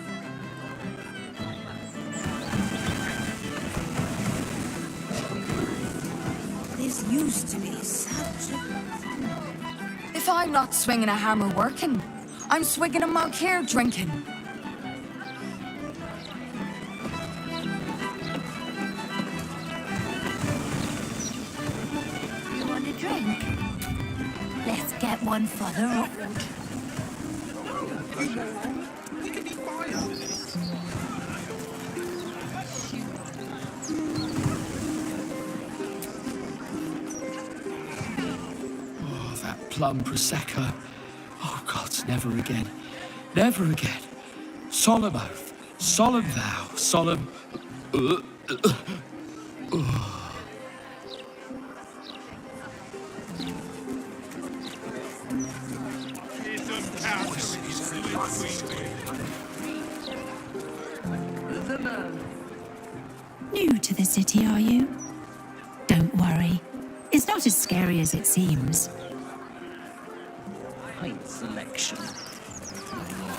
This used to be such a... If I'm not swinging a hammer working, I'm swigging a mug here drinking. You want a drink? Let's get one for the road. We could be fired. plum prosecco. Oh, gods, never again. Never again. Solemn oath, solemn vow, solemn... New to the city, are you? Don't worry. It's not as scary as it seems. Pint selection.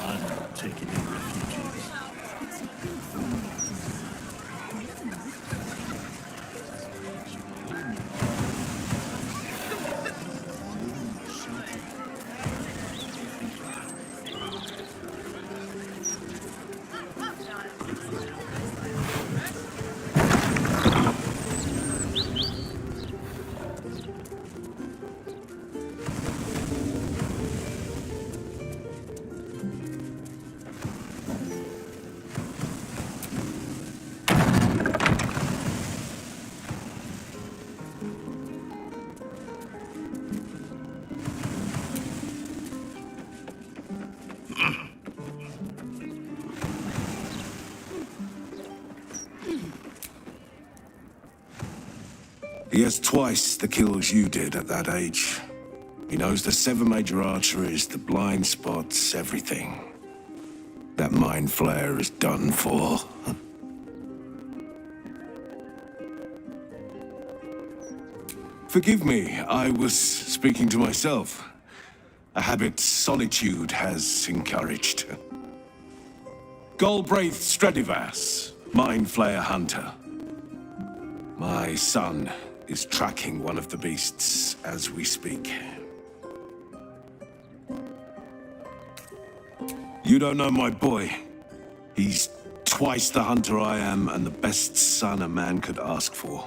I'm not taking in refugees. He has twice the kills you did at that age. He knows the 7 major arteries, the blind spots, everything. That mind flare is done for. Forgive me, I was speaking to myself. A habit solitude has encouraged. Galbraith Stradivas, mind flayer hunter. My son is tracking one of the beasts as we speak. You don't know my boy. He's twice the hunter I am and the best son a man could ask for.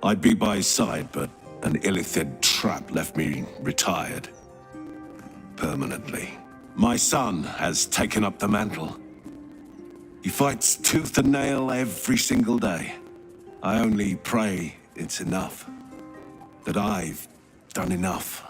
I'd be by his side, but an Illithid trap left me retired. Permanently. My son has taken up the mantle. He fights tooth and nail every single day. I only pray it's enough. That I've done enough.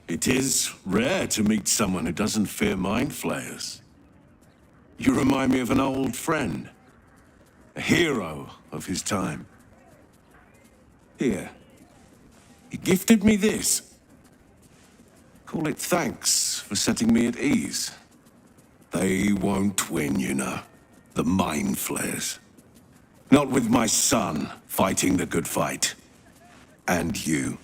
It is rare to meet someone who doesn't fear mind flayers. You remind me of an old friend. A hero of his time. Here. He gifted me this. Call it thanks for setting me at ease. They won't win, you know. The mind flayers. Not with my son fighting the good fight. And you.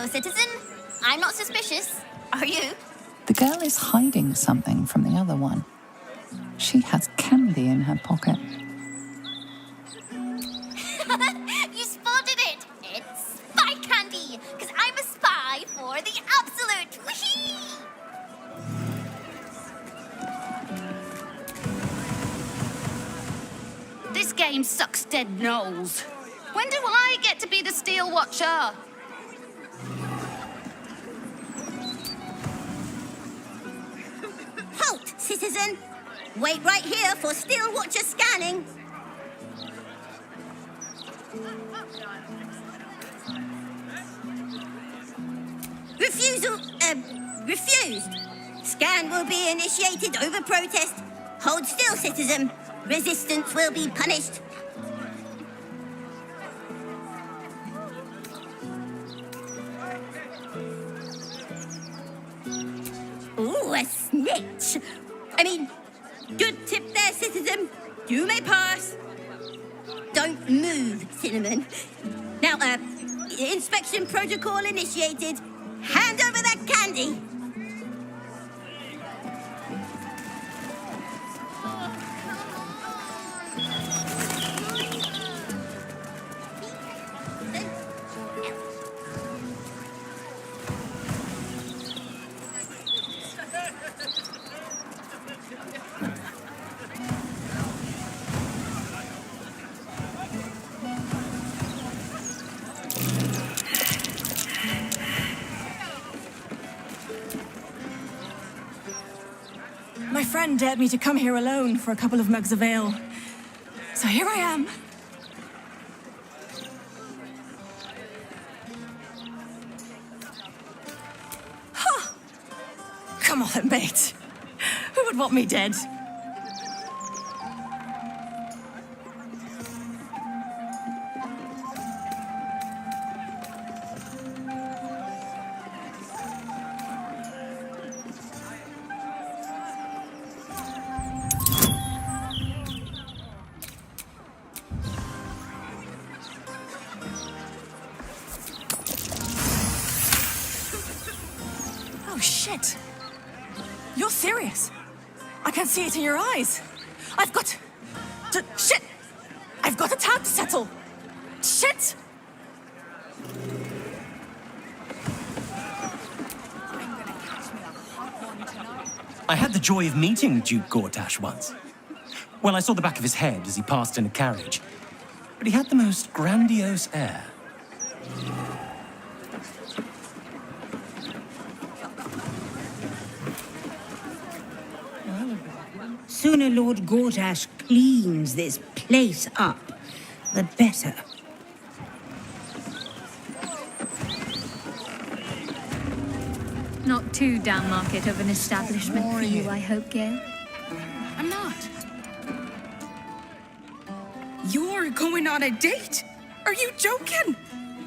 fellow citizen. I'm not suspicious. Are you? The girl is hiding something from the other one. She has candy in her pocket. You spotted it. It's spy candy, because I'm a spy for the absolute. Whee! This game sucks dead nose. When do I get to be the Steel Watcher? Halt, citizen! Wait right here for Steel Watcher scanning. Refused. Scan will be initiated over protest. Hold still, citizen. Resistance will be punished. Ooh, a snitch. I mean, good tip there, citizen. You may pass. Don't move, Cinnamon. Now, inspection protocol initiated. Hand over that candy. My friend dared me to come here alone for a couple of mugs of ale. So here I am. Huh. Come on, mate. Who would want me dead? Oh, shit. You're serious. I can see it in your eyes. I've got to... Shit! I've got a tab to settle. Shit! I had the joy of meeting Duke Gortash once. Well, I saw the back of his head as he passed in a carriage. But he had the most grandiose air. Sooner Lord Gortash cleans this place up, the better. Not too down market of an establishment for you, I hope, Gail. I'm not. You're going on a date? Are you joking?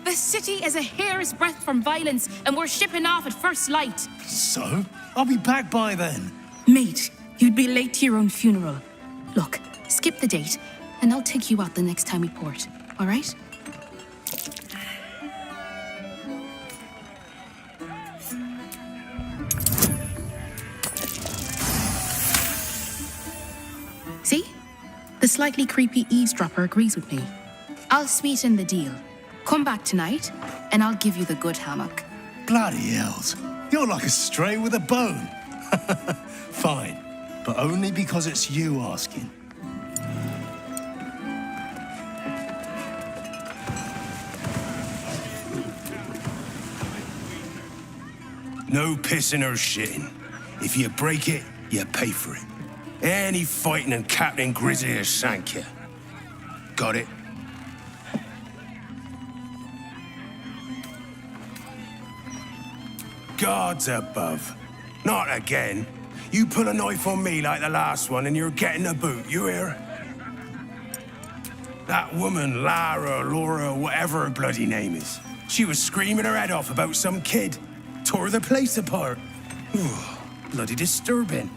The city is a hair's breadth from violence, and we're shipping off at first light. So? I'll be back by then. Mate, you'd be late to your own funeral. Look, skip the date, and I'll take you out the next time we port, all right? See? The slightly creepy eavesdropper agrees with me. I'll sweeten the deal. Come back tonight, and I'll give you the good hammock. Bloody hells. You're like a stray with a bone. Fine, but only because it's you asking. No pissing or shitting. If you break it, you pay for it. Any fighting and Captain Grizzly has sank you. Got it? Gods above. Not again. You pull a knife on me like the last one and you're getting a boot, you hear? That woman, Lara, Laura, whatever her bloody name is. She was screaming her head off about some kid. Tore the place apart. Bloody disturbing.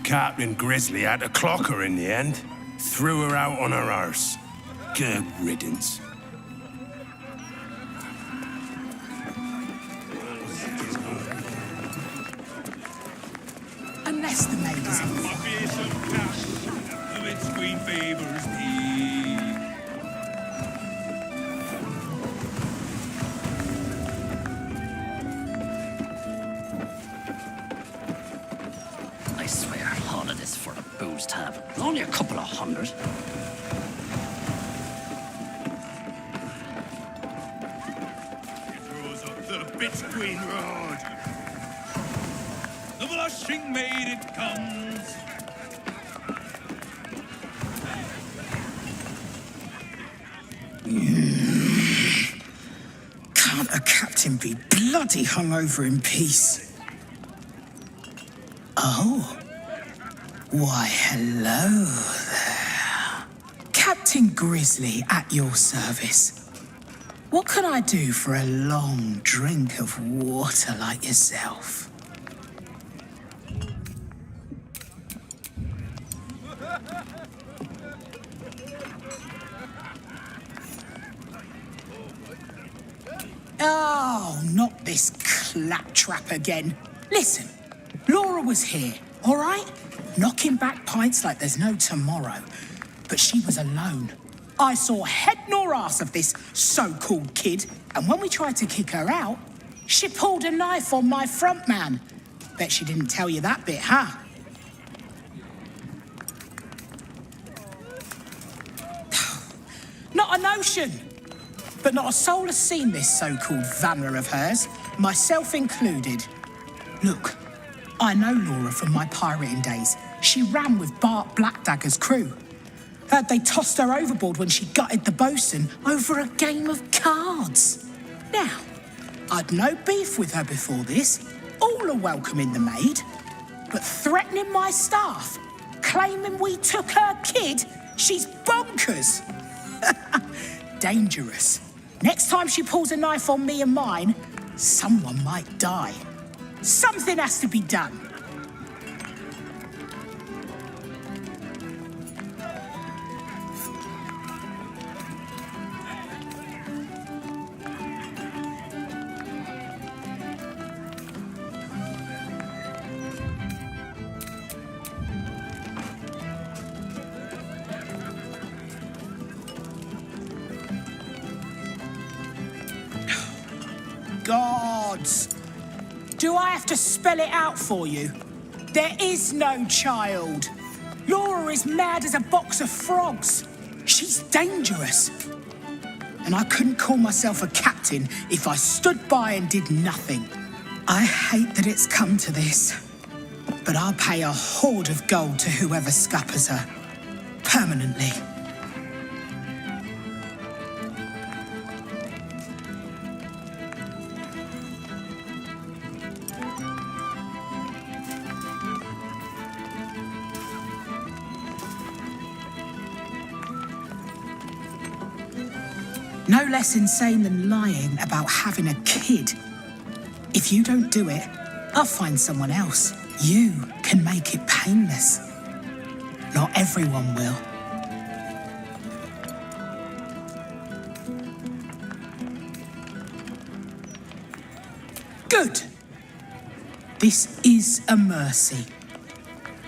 Captain Grizzly had to clock her in the end. Threw her out on her arse. Good riddance. The mid-screen favors me. I swear, all of this for a booze tab. It's only a couple of hundred. Throws up the mid-screen road. The blushing maid it comes. Can't a captain be bloody hungover in peace? Oh. Why, hello there. Captain Grizzly at your service. What can I do for a long drink of water like yourself? Oh, not this claptrap again. Listen, Laura was here, all right? Knocking back pints like there's no tomorrow. But she was alone. I saw head nor ass of this so-called kid, and when we tried to kick her out, she pulled a knife on my front man. Bet she didn't tell you that bit, huh? Not a notion. But not a soul has seen this so-called vanner of hers, myself included. Look, I know Laura from my pirating days. She ran with Bart Blackdagger's crew. Heard they tossed her overboard when she gutted the bosun over a game of cards. Now, I'd no beef with her before this. All are welcoming the maid. But threatening my staff, claiming we took her kid, she's bonkers. Dangerous. Next time she pulls a knife on me and mine, someone might die. Something has to be done. Gods! Do I have to spell it out for you? There is no child. Laura is mad as a box of frogs. She's dangerous. And I couldn't call myself a captain if I stood by and did nothing. I hate that it's come to this, but I'll pay a hoard of gold to whoever scuppers her. Permanently. No less insane than lying about having a kid. If you don't do it, I'll find someone else. You can make it painless. Not everyone will. Good. This is a mercy.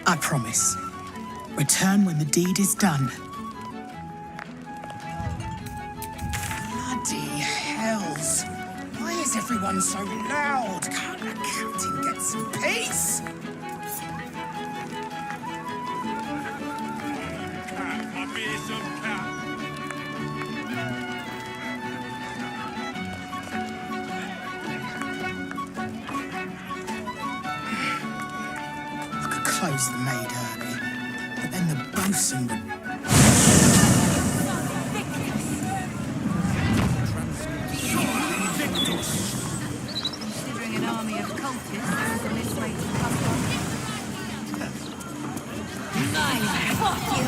I promise. Return when the deed is done. Bloody hells. Why is everyone so loud? Can't the captain get some peace? I could close the maid early, but then the bosun would... Considering an army of cultists is a misrated couple. Fuck you!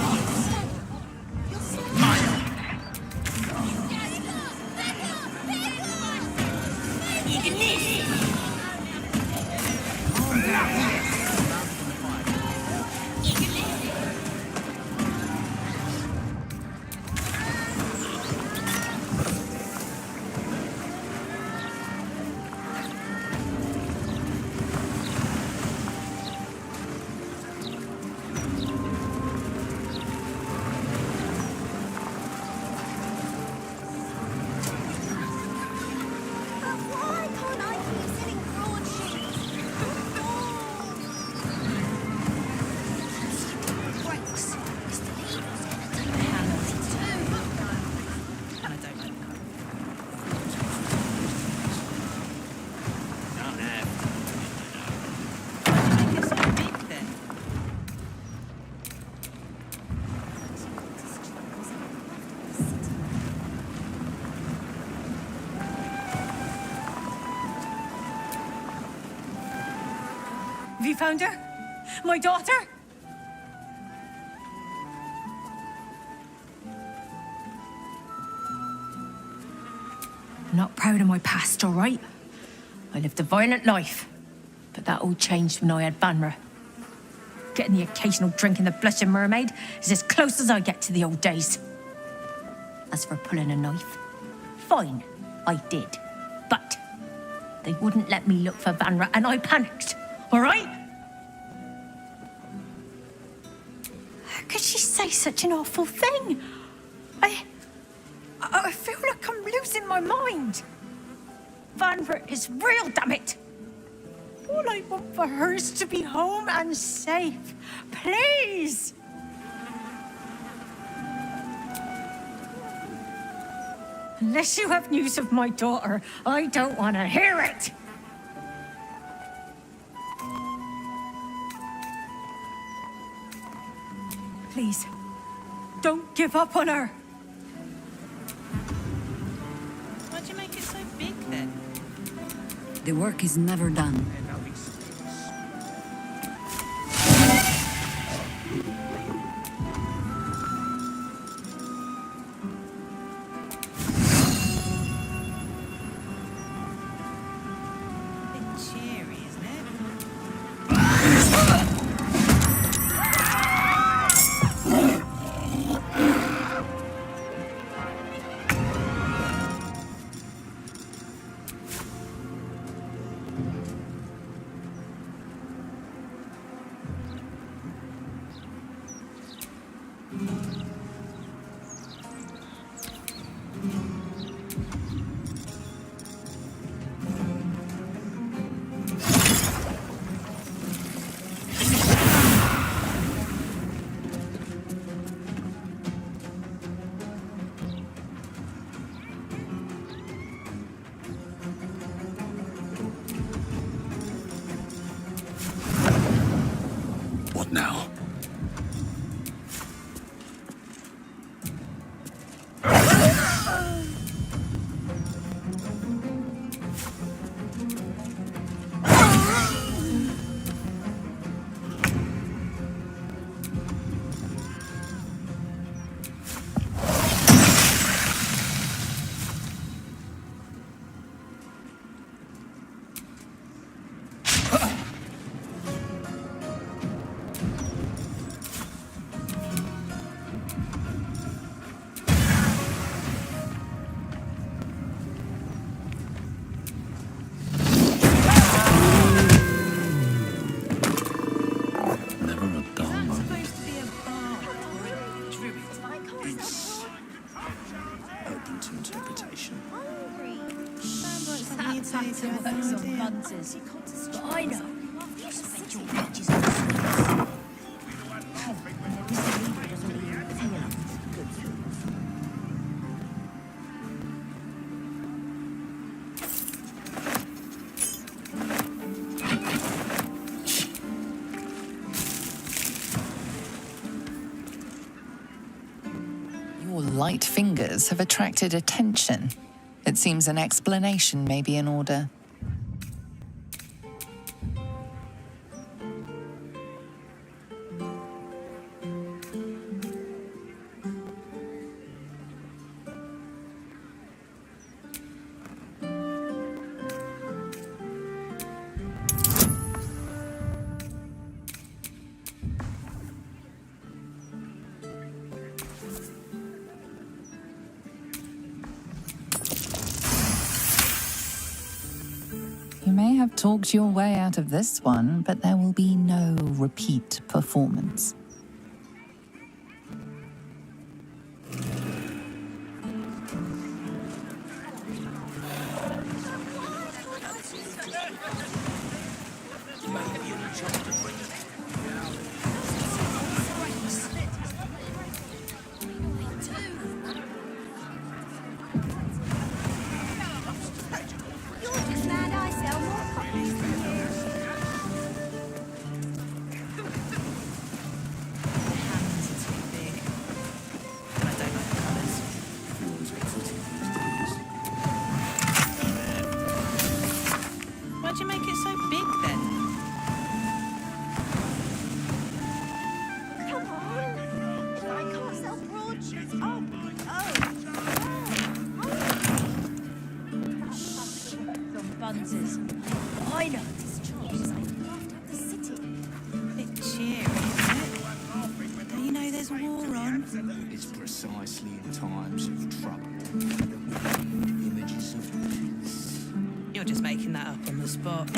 you found her? My daughter? I'm not proud of my past, all right? I lived a violent life, but that all changed when I had Vanra. Getting the occasional drink in the Blushing Mermaid is as close as I get to the old days. As for pulling a knife, fine, I did. But they wouldn't let me look for Vanra, and I panicked, all right? How could she say such an awful thing? I feel like I'm losing my mind. Vanra is real, damn it. All I want for her is to be home and safe. Please! Unless you have news of my daughter, I don't want to hear it! Please, don't give up on her! Why'd you make it so big then? The work is never done. What now? But I know. Your light fingers have attracted attention. It seems an explanation may be in order. You may have talked your way out of this one, but there will be no repeat performance. houses. I know this job is like half the city. Bit cheery, isn't it? Don't you know there's war on? It's precisely in times of trouble that we need images of peace. You're just making that up on the spot.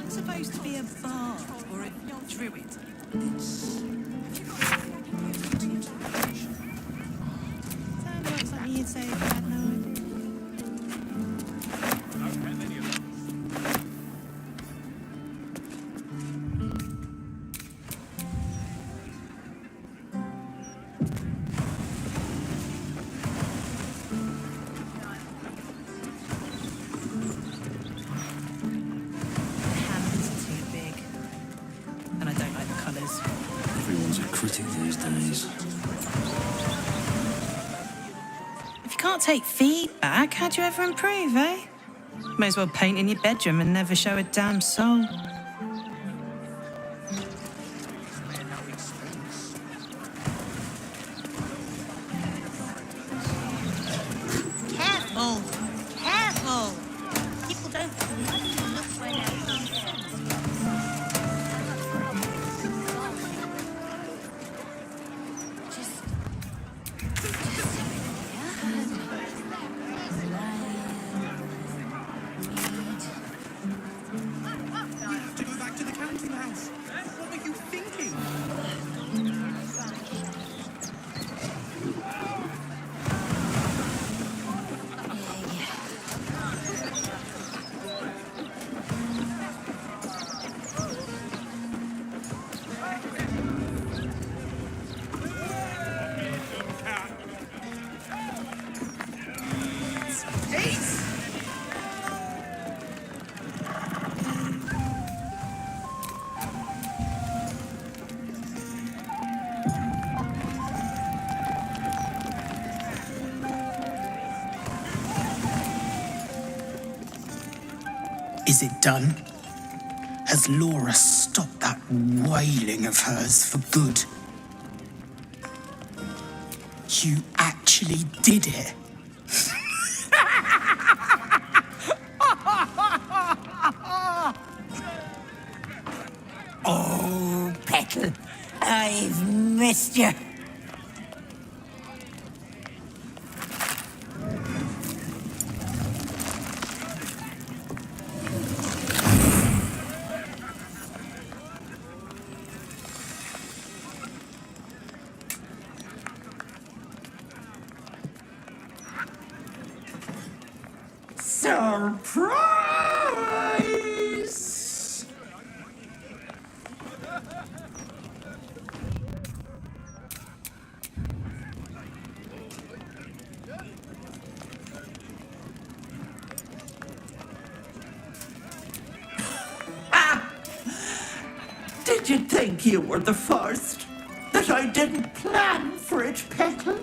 Supposed to be a bard or a druid? Sounds like something you'd say if you had no idea. Everyone's a critic these days. If you can't take feedback, how do you ever improve, eh? May as well paint in your bedroom and never show a damn soul. Careful! Careful! People don't bloody look where they're being sent. Is it done? Has Laura stopped that wailing of hers for good? You actually did it. Oh, Petal, I've missed you. Surprise! Did you think you were the first? That I didn't plan for it, Petal?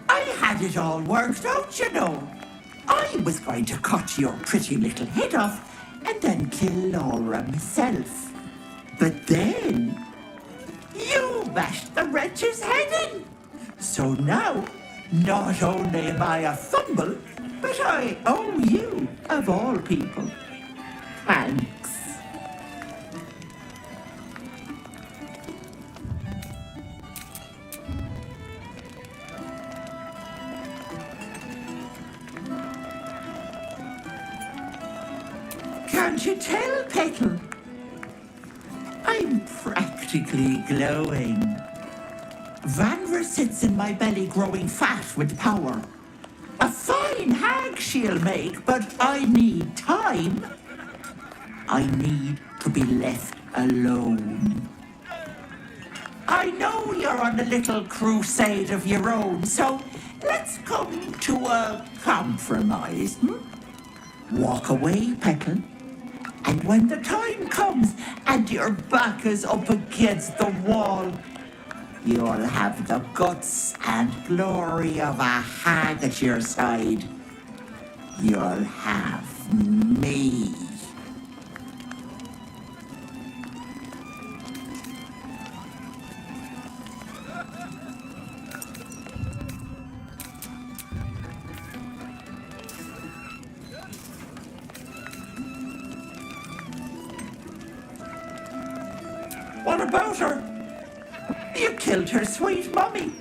I had it all worked out, you know. I was going to cut your pretty little head off and then kill Laura myself. But then you bashed the wretch's head in. So now, not only am I a fumble, but I owe you, of all people. Thanks. Can't you tell, Petal? I'm practically glowing. Vanra sits in my belly growing fat with power. A fine hag she'll make, but I need time. I need to be left alone. I know you're on a little crusade of your own, so let's come to a compromise, Walk away, Petal. And when the time comes and your back is up against the wall, you'll have the guts and glory of a hag at your side. You'll have me. What about her? You killed her sweet mummy.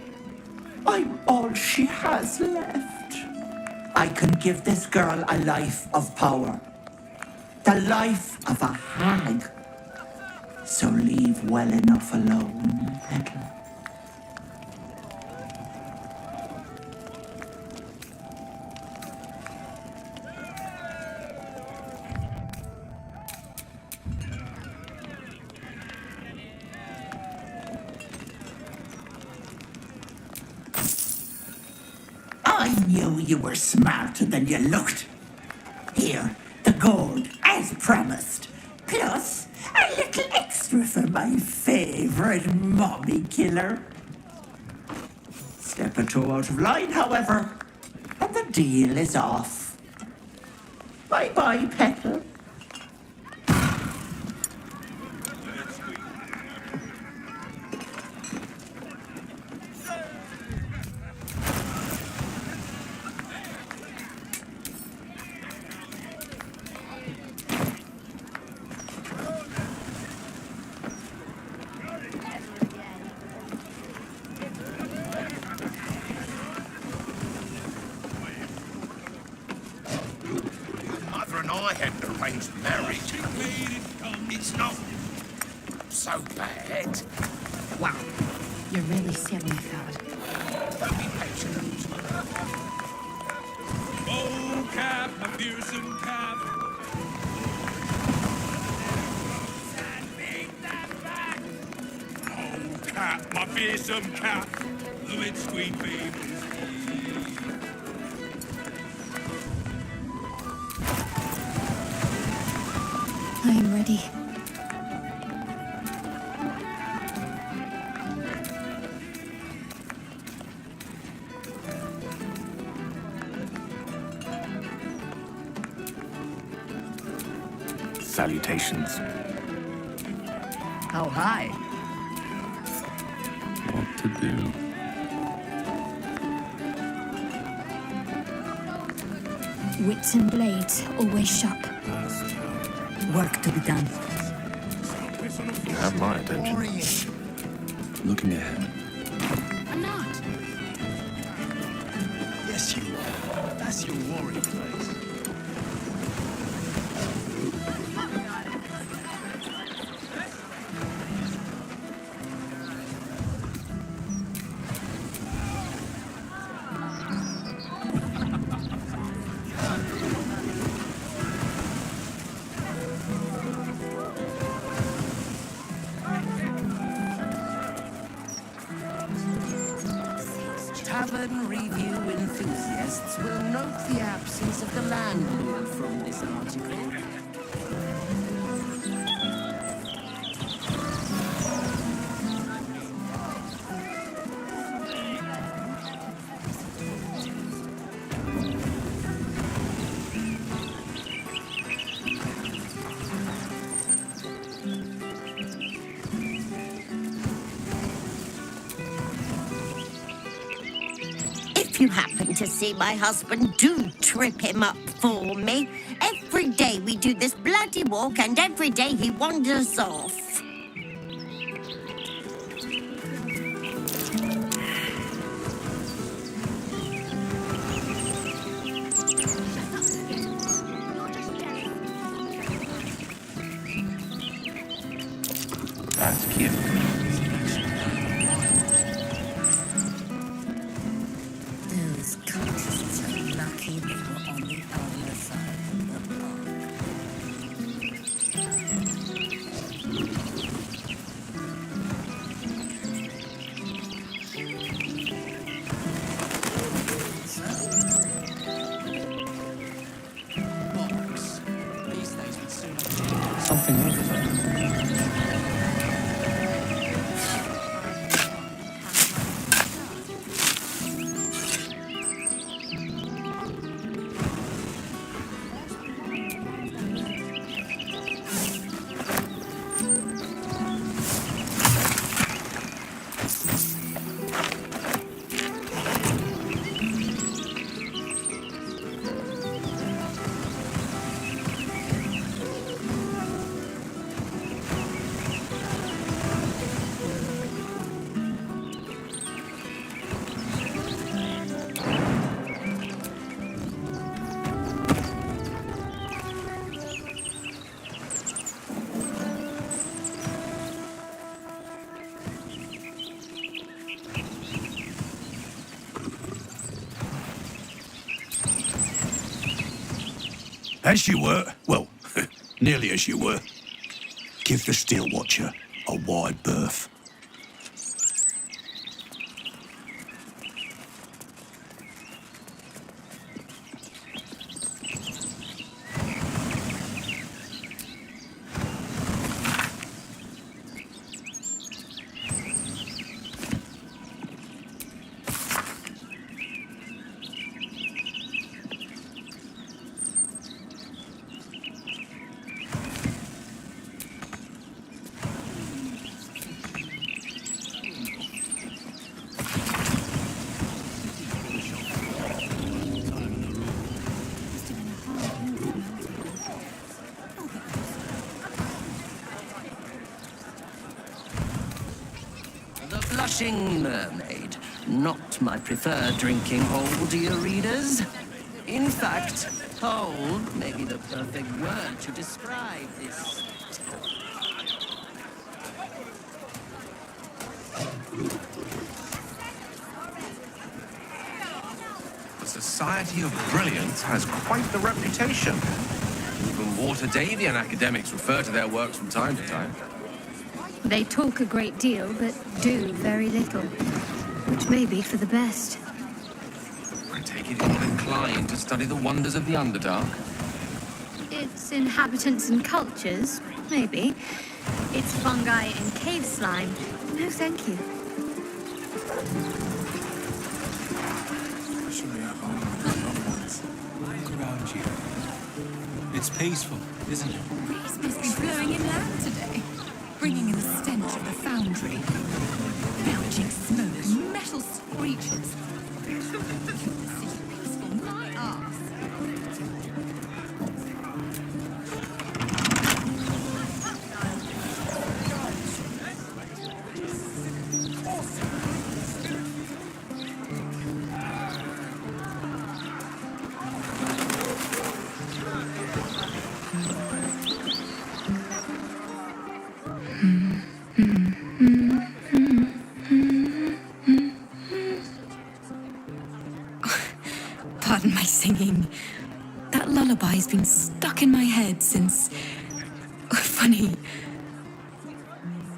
I'm all she has left. I can give this girl a life of power. The life of a hag. So leave well enough alone, Petal. I knew you were smarter than you looked. Here, the gold, as promised. Plus, a little extra for my favorite mommy killer. Step or two out of line, however, and the deal is off. Bye-bye, Petal. Mother and I had an arranged marriage. It's not so bad. Wow. You're really silly, Thad. Don't be patient. Oh, Cap, my fearsome Cap. Oh, Cap, my fearsome Cap. Love it, sweet baby. I am ready. Salutations. How high? What to do? Wits and blades always sharp. Work to be done. You have my attention. Looking ahead. I'm not. Yes, you are. That's your warrior face. Tavern review enthusiasts will note the absence of the landlord from this article. If you happen to see my husband, do trip him up for me. Every day we do this bloody walk, and every day he wanders off. That's cute. Those cultists are lucky they were on the other side of the pond. Something over there. As you were, well, nearly as you were. Give the Steel Watcher a wide berth. Blushing mermaid. Not my preferred drinking hole, dear readers. In fact, hole may be the perfect word to describe this. The Society of Brilliance has quite the reputation. Even Waterdalian academics refer to their works from time to time. They talk a great deal, but do very little. Which may be for the best. I take it you're not inclined to study the wonders of the Underdark. Its inhabitants and cultures, maybe. Its fungi and cave slime. No, thank you. Look around you. It's peaceful, isn't it? Breeze must be blowing inland today, bringing in the stench of the foundry. Belching smoke, metal screeches. Peaceful, my arse. Pardon my singing. That lullaby's been stuck in my head since... Funny.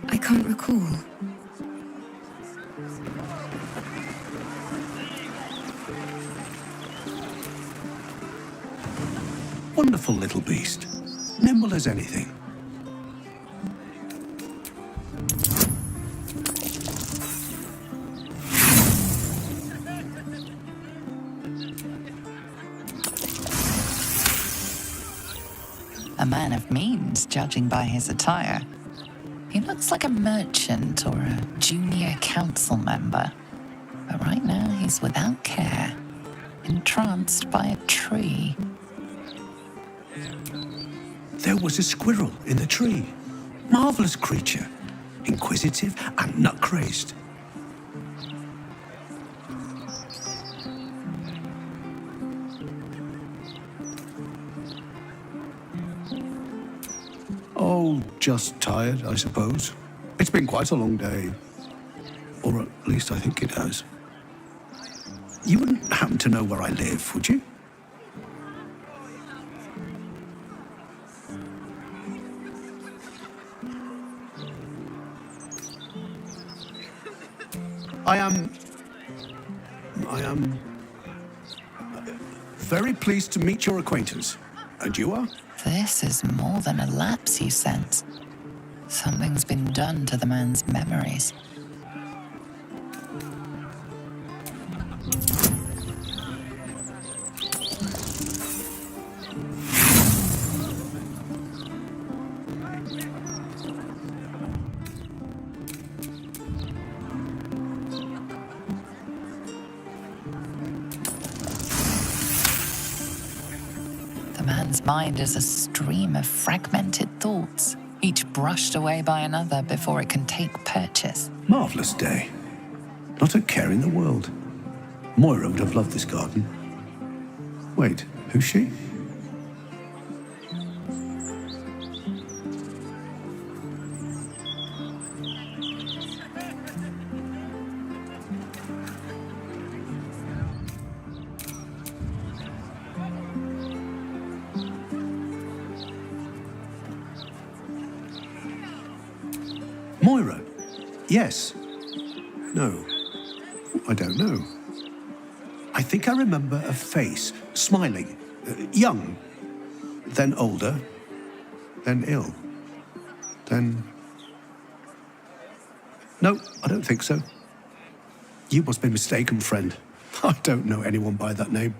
I can't recall. Wonderful little beast. Nimble as anything. A man of means, judging by his attire. He looks like a merchant or a junior council member. But right now he's without care, entranced by a tree. There was a squirrel in the tree. Marvelous creature. Inquisitive and nut-crazed. Oh, just tired, I suppose. It's been quite a long day. Or at least I think it has. You wouldn't happen to know where I live, would you? I am very pleased to meet your acquaintance. And you are? This is more than a lapse, you sense. Something's been done to the man's memories. The man's mind is a stream of fragmented thoughts, each brushed away by another before it can take purchase. Marvelous day. Not a care in the world. Moira would have loved this garden. Wait, who's she? Moira? Yes. No. I don't know. I think I remember a face, smiling, young, then older, then ill, then... No, I don't think so. You must be mistaken, friend. I don't know anyone by that name.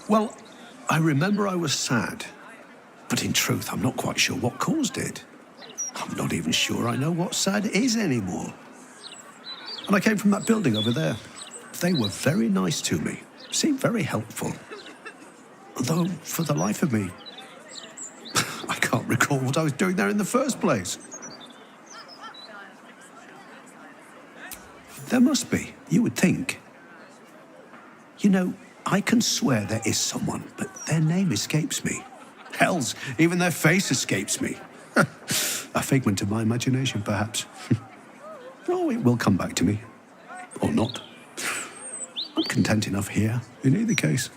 Well, I remember I was sad, but in truth, I'm not quite sure what caused it. I'm not even sure I know what sad is anymore. And I came from that building over there. They were very nice to me, seemed very helpful. Though, for the life of me, I can't recall what I was doing there in the first place. There must be, you would think. You know, I can swear there is someone, but their name escapes me. Hells, even their face escapes me. A figment of my imagination, perhaps. Oh, it will come back to me. Or not. I'm content enough here, in either case.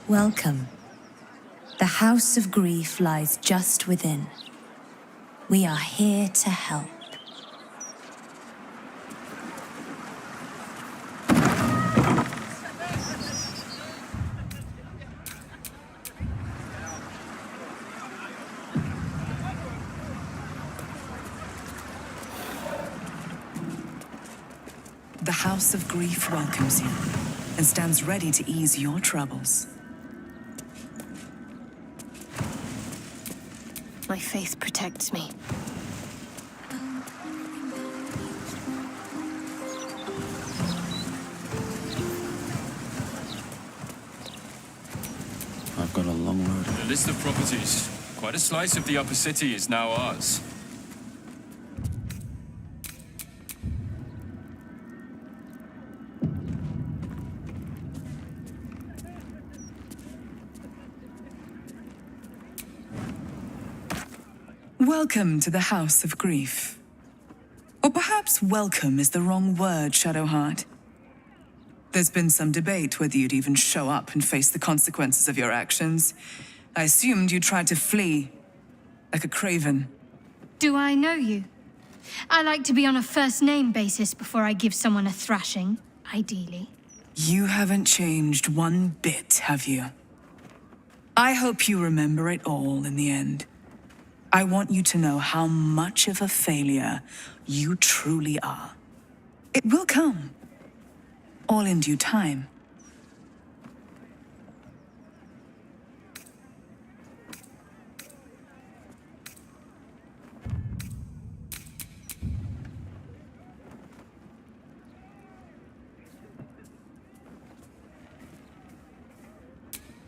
Welcome. The House of Grief lies just within. We are here to help. The House of Grief welcomes you and stands ready to ease your troubles. My faith protects me. I've got a long road. The list of properties. Quite a slice of the upper city is now ours. Welcome to the House of Grief. Or perhaps welcome is the wrong word, Shadowheart. There's been some debate whether you'd even show up and face the consequences of your actions. I assumed you tried to flee, like a craven. Do I know you? I like to be on a first-name basis before I give someone a thrashing, ideally. You haven't changed one bit, have you? I hope you remember it all in the end. I want you to know how much of a failure you truly are. It will come, all in due time.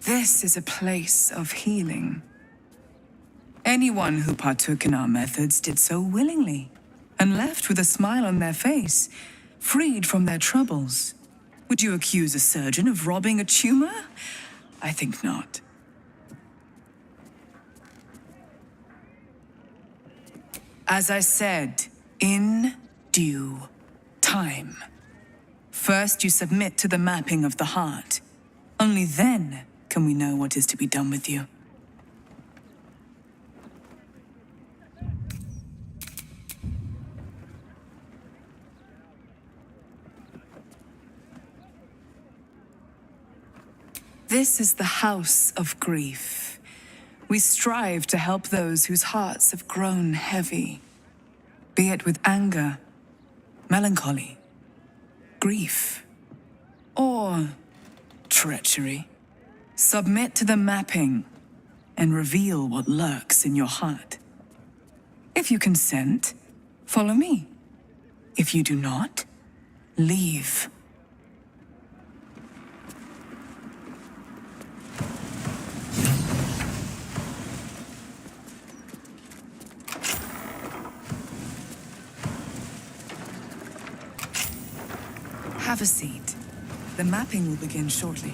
This is a place of healing. Anyone who partook in our methods did so willingly, and left with a smile on their face, freed from their troubles. Would you accuse a surgeon of robbing a tumor? I think not. As I said, in due time. First, you submit to the mapping of the heart. Only then can we know what is to be done with you. This is the House of Grief. We strive to help those whose hearts have grown heavy, be it with anger, melancholy, grief, or treachery. Submit to the mapping and reveal what lurks in your heart. If you consent, follow me. If you do not, leave. Have a seat. The mapping will begin shortly.